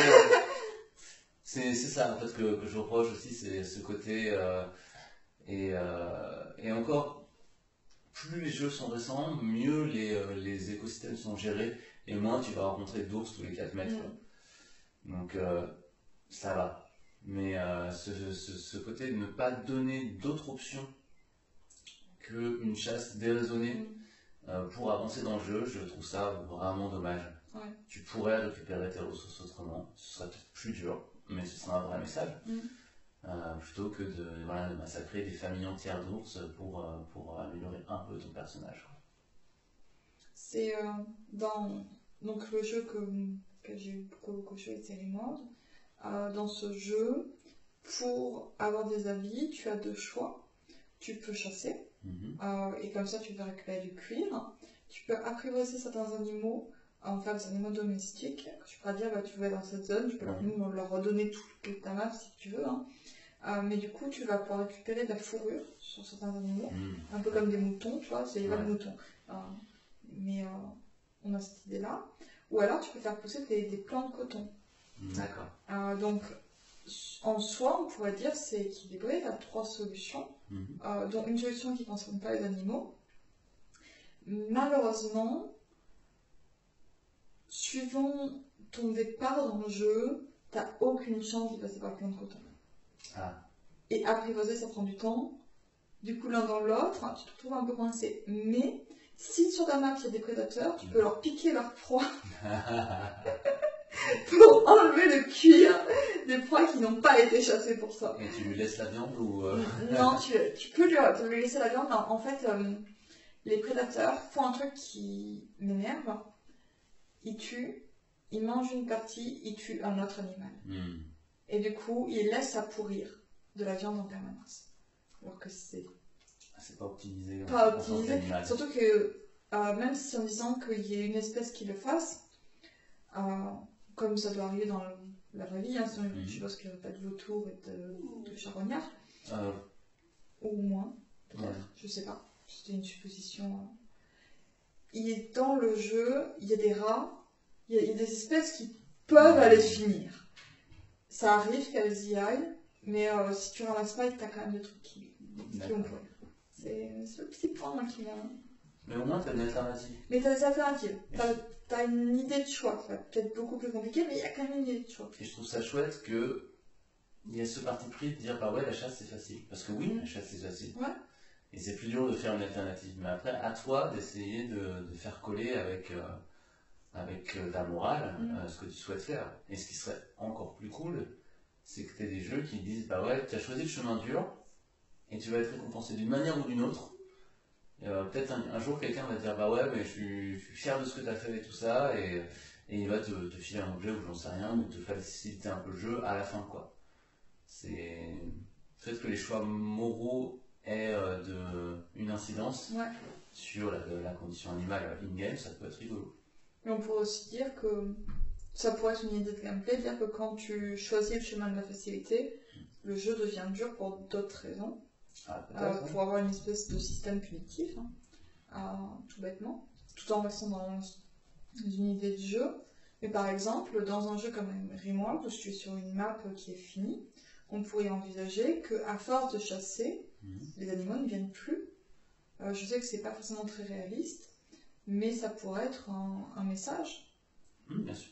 C'est ça en fait que je reproche aussi, c'est ce côté et encore plus les jeux sont récents, mieux les écosystèmes sont gérés et moins tu vas rencontrer d'ours tous les 4 mètres. Donc ça va. Mais ce côté de ne pas donner d'autres options qu'une chasse déraisonnée pour avancer dans le jeu, je trouve ça vraiment dommage. Tu pourrais récupérer tes ressources autrement, ce serait peut-être plus dur. Mais ce sera un vrai message, plutôt que de massacrer des familles entières d'ours pour améliorer un peu ton personnage. C'est donc le jeu que j'ai beaucoup joué, c'est Rimworld. Dans ce jeu, pour avoir des habits, tu as 2 choix. Tu peux chasser, et comme ça tu peux récupérer du cuir. Tu peux apprivoiser certains animaux, en fait, des animaux domestiques. Tu pourras dire, tu vas dans cette zone, tu peux leur redonner toute ta map si tu veux. Mais du coup, tu vas pouvoir récupérer de la fourrure sur certains animaux, un peu comme des moutons, tu vois, c'est pas de moutons. Mais on a cette idée-là. Ou alors, tu peux faire pousser des plants de coton. D'accord. Donc, en soi, on pourrait dire c'est équilibré, il y a 3 solutions, dont une solution qui ne concerne pas les animaux. Malheureusement, suivant ton départ dans le jeu, t'as aucune chance de passer par le plan de coton. Et apprivoiser, ça prend du temps. Du coup, l'un dans l'autre, tu te retrouves un peu coincé. Mais si sur ta map, il y a des prédateurs, tu peux leur piquer leur proie pour enlever le cuir des proies qui n'ont pas été chassées pour ça. Et tu lui laisses la viande ou Non, tu peux lui laisser la viande. En fait, les prédateurs font un truc qui m'énerve. Ils tuent, ils mangent une partie, ils tuent un autre animal. Et du coup, ils laissent à pourrir de la viande en permanence. Alors que c'est pas optimisé. Pas optimisé. Surtout que même si en disant qu'il y ait une espèce qui le fasse, comme ça doit arriver dans la vraie vie, hein, sinon je suppose qu'il n'y aurait pas de vautours et de charognards. Ou moins, peut-être, je sais pas. C'était une supposition. Dans le jeu, il y a des rats, il y a des espèces qui peuvent aller te finir. Ça arrive qu'elles y aillent, mais si tu ramasses pas, t'as quand même des trucs qui vont pourrir. C'est le petit point qui m'a... Mais au moins, t'as une alternative. Mais t'as des alternatives. T'as une idée de choix. Ça va peut-être beaucoup plus compliqué, mais il y a quand même une idée de choix. Et je trouve ça chouette que il y a ce parti pris de dire, bah ouais, la chasse c'est facile. Parce que oui, la chasse c'est facile. Ouais. Et c'est plus dur de faire une alternative. Mais après, à toi d'essayer de faire coller avec ta morale ce que tu souhaites faire. Et ce qui serait encore plus cool, c'est que tu aies des jeux qui disent, bah ouais, tu as choisi le chemin dur et tu vas être récompensé d'une manière ou d'une autre. Peut-être un jour quelqu'un va te dire, bah ouais, mais je suis fier de ce que tu as fait et tout ça, et il va te filer un objet ou j'en sais rien, ou te faciliter un peu le jeu à la fin, quoi. C'est le fait que les choix moraux aient une incidence sur la condition animale in-game, ça peut être rigolo. Mais on pourrait aussi dire que ça pourrait être une idée de gameplay, dire que quand tu choisis le chemin de la facilité, le jeu devient dur pour d'autres raisons. Pour avoir une espèce de système punitif, tout bêtement, tout en restant dans une idée de jeu. Mais par exemple, dans un jeu comme Rimworld, où je suis sur une map qui est finie, on pourrait envisager qu'à force de chasser, les animaux ne viennent plus. Je sais que c'est pas forcément très réaliste, mais ça pourrait être un message. Bien sûr.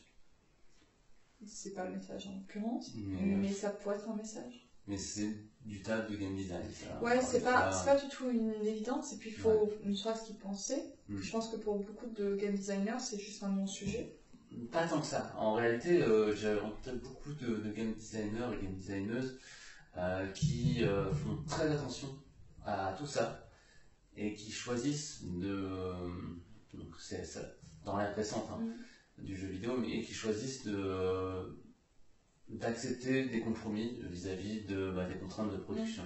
C'est pas le message en l'occurrence, mais ça pourrait être un message. Mais c'est du taf de game design, ça. Ouais, c'est pas du tout une évidence, et puis il faut une chose qui penser. Je pense que pour beaucoup de game designers, c'est juste un non-sujet. Pas tant que ça. En réalité, j'ai rencontré beaucoup de game designers et game designeuses qui font très attention à tout ça et qui choisissent donc c'est ça, dans la récente du jeu vidéo, mais qui choisissent d'accepter des compromis vis-à-vis des contraintes de production.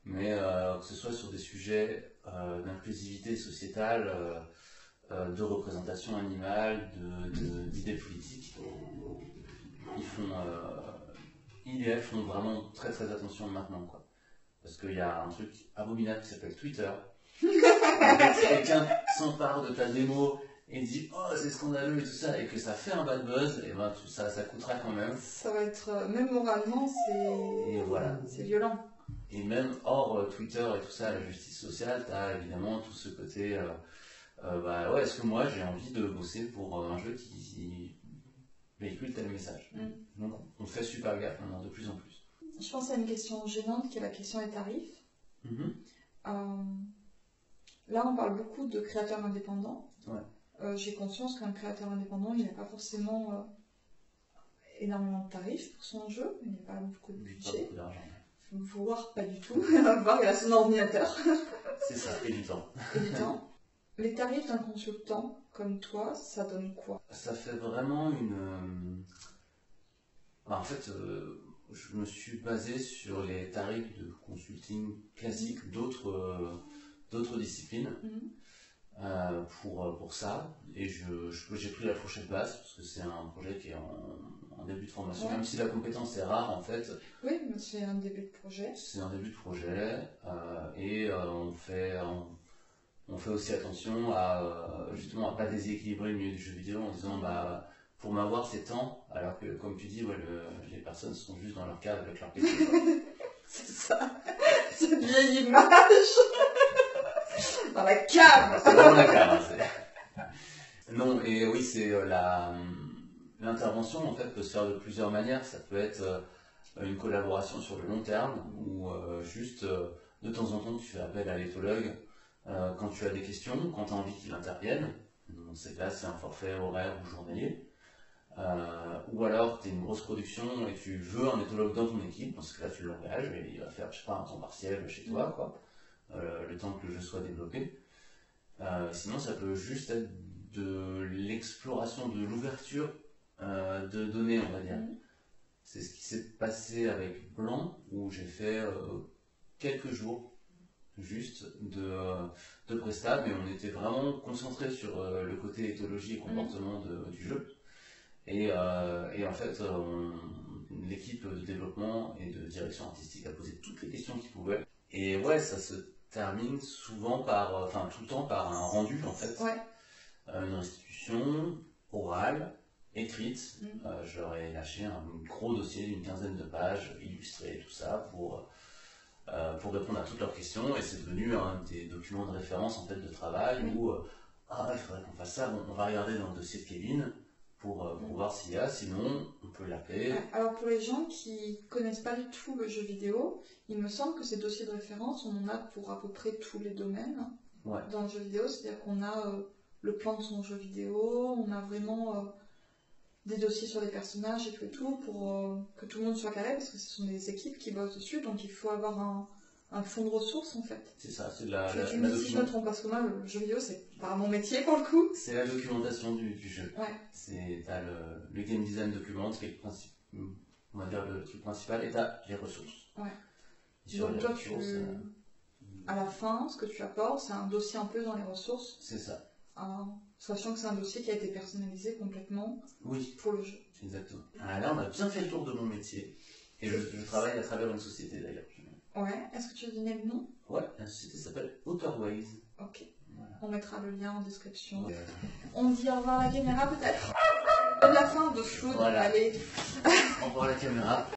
Mais que ce soit sur des sujets d'inclusivité sociétale, de représentation animale, d'idées politiques, ils font vraiment très très attention maintenant, quoi. Parce qu'il y a un truc abominable qui s'appelle Twitter. Si quelqu'un s'empare de ta démo et dit « Oh, c'est scandaleux et tout ça », et que ça fait un bad buzz, et ben ça coûtera quand même. Ça va être, même moralement, c'est violent. Et même hors Twitter et tout ça, la justice sociale, t'as évidemment tout ce côté, est-ce que moi j'ai envie de bosser pour un jeu qui véhicule tel message. Donc on fait super gaffe maintenant, de plus en plus. Je pense à une question gênante qui est la question des tarifs. Là, on parle beaucoup de créateurs indépendants. J'ai conscience qu'un créateur indépendant, il n'a pas forcément énormément de tarifs pour son jeu, il n'y a pas beaucoup de budget. Pas beaucoup d'argent. Voire pas du tout, voire il a son ordinateur. C'est ça, et du temps. Et du temps. Les tarifs d'un consultant comme toi, ça donne quoi? Ça fait vraiment une... en fait, je me suis basé sur les tarifs de consulting classiques d'autres disciplines pour ça. Et j'ai pris la fourchette basse, parce que c'est un projet qui est en début de formation, même si la compétence est rare en fait. Oui, mais c'est un début de projet. C'est un début de projet, et on fait aussi attention à justement à pas déséquilibrer le milieu du jeu vidéo en disant pour m'avoir c'est tant, alors que comme tu dis les personnes sont juste dans leur cave avec leur PC. C'est ça, cette vieille image dans la cave. C'est vraiment la cave. Non, et oui, c'est l'intervention en fait peut se faire de plusieurs manières. Ça peut être une collaboration sur le long terme, ou juste de temps en temps tu fais appel à l'éthologue quand tu as des questions, quand tu as envie qu'il intervienne. Dans ces cas, c'est un forfait horaire ou journalier. Ou alors tu es une grosse production et tu veux un éthologue dans ton équipe, dans ce cas-là tu l'engages et il va faire, je sais pas, un temps partiel chez toi, quoi, le temps que le jeu soit développé. Sinon ça peut juste être de l'exploration, de l'ouverture de données, on va dire. C'est ce qui s'est passé avec Blanc, où j'ai fait quelques jours juste de Presta, mais on était vraiment concentré sur le côté éthologie et comportement du jeu. Et en fait, l'équipe de développement et de direction artistique a posé toutes les questions qu'ils pouvaient. Et ouais, ça se termine souvent par, enfin tout le temps par un rendu en fait. Ouais. Une restitution orale, écrite. Je leur ai lâché un gros dossier d'une 15aine de pages, illustré, tout ça, pour répondre à toutes leurs questions. Et c'est devenu un des documents de référence en fait de travail où il faudrait qu'on fasse ça. Bon, on va regarder dans le dossier de Kevin pour voir s'il y a, sinon on peut l'appeler. Alors pour les gens qui connaissent pas du tout le jeu vidéo, il me semble que ces dossiers de référence, on en a pour à peu près tous les domaines dans le jeu vidéo. C'est-à-dire qu'on a le plan de son jeu vidéo, on a vraiment des dossiers sur les personnages et tout pour que tout le monde soit carré, parce que ce sont des équipes qui bossent dessus, donc il faut avoir un fonds de ressources en fait. C'est ça, c'est de la Si je me trompe, parce que moi le jeu vidéo c'est pas mon métier pour le coup. C'est la documentation du jeu. Ouais. T'as le game design document, qui est on va dire le truc principal, et t'as les ressources. Ouais. Donc toi à la fin, ce que tu apportes, c'est un dossier un peu dans les ressources. C'est ça. Sachant que c'est un dossier qui a été personnalisé complètement pour le jeu. Exactement. Là, on a bien fait le tour de mon métier. Et je travaille à travers une société d'ailleurs. Ouais, est-ce que tu veux donner le nom? Ouais, la société s'appelle Outerways. Ok. Voilà. On mettra le lien en description. On dit au revoir à la caméra peut-être. La fin de Flood. Voilà. Allez. Au revoir la caméra.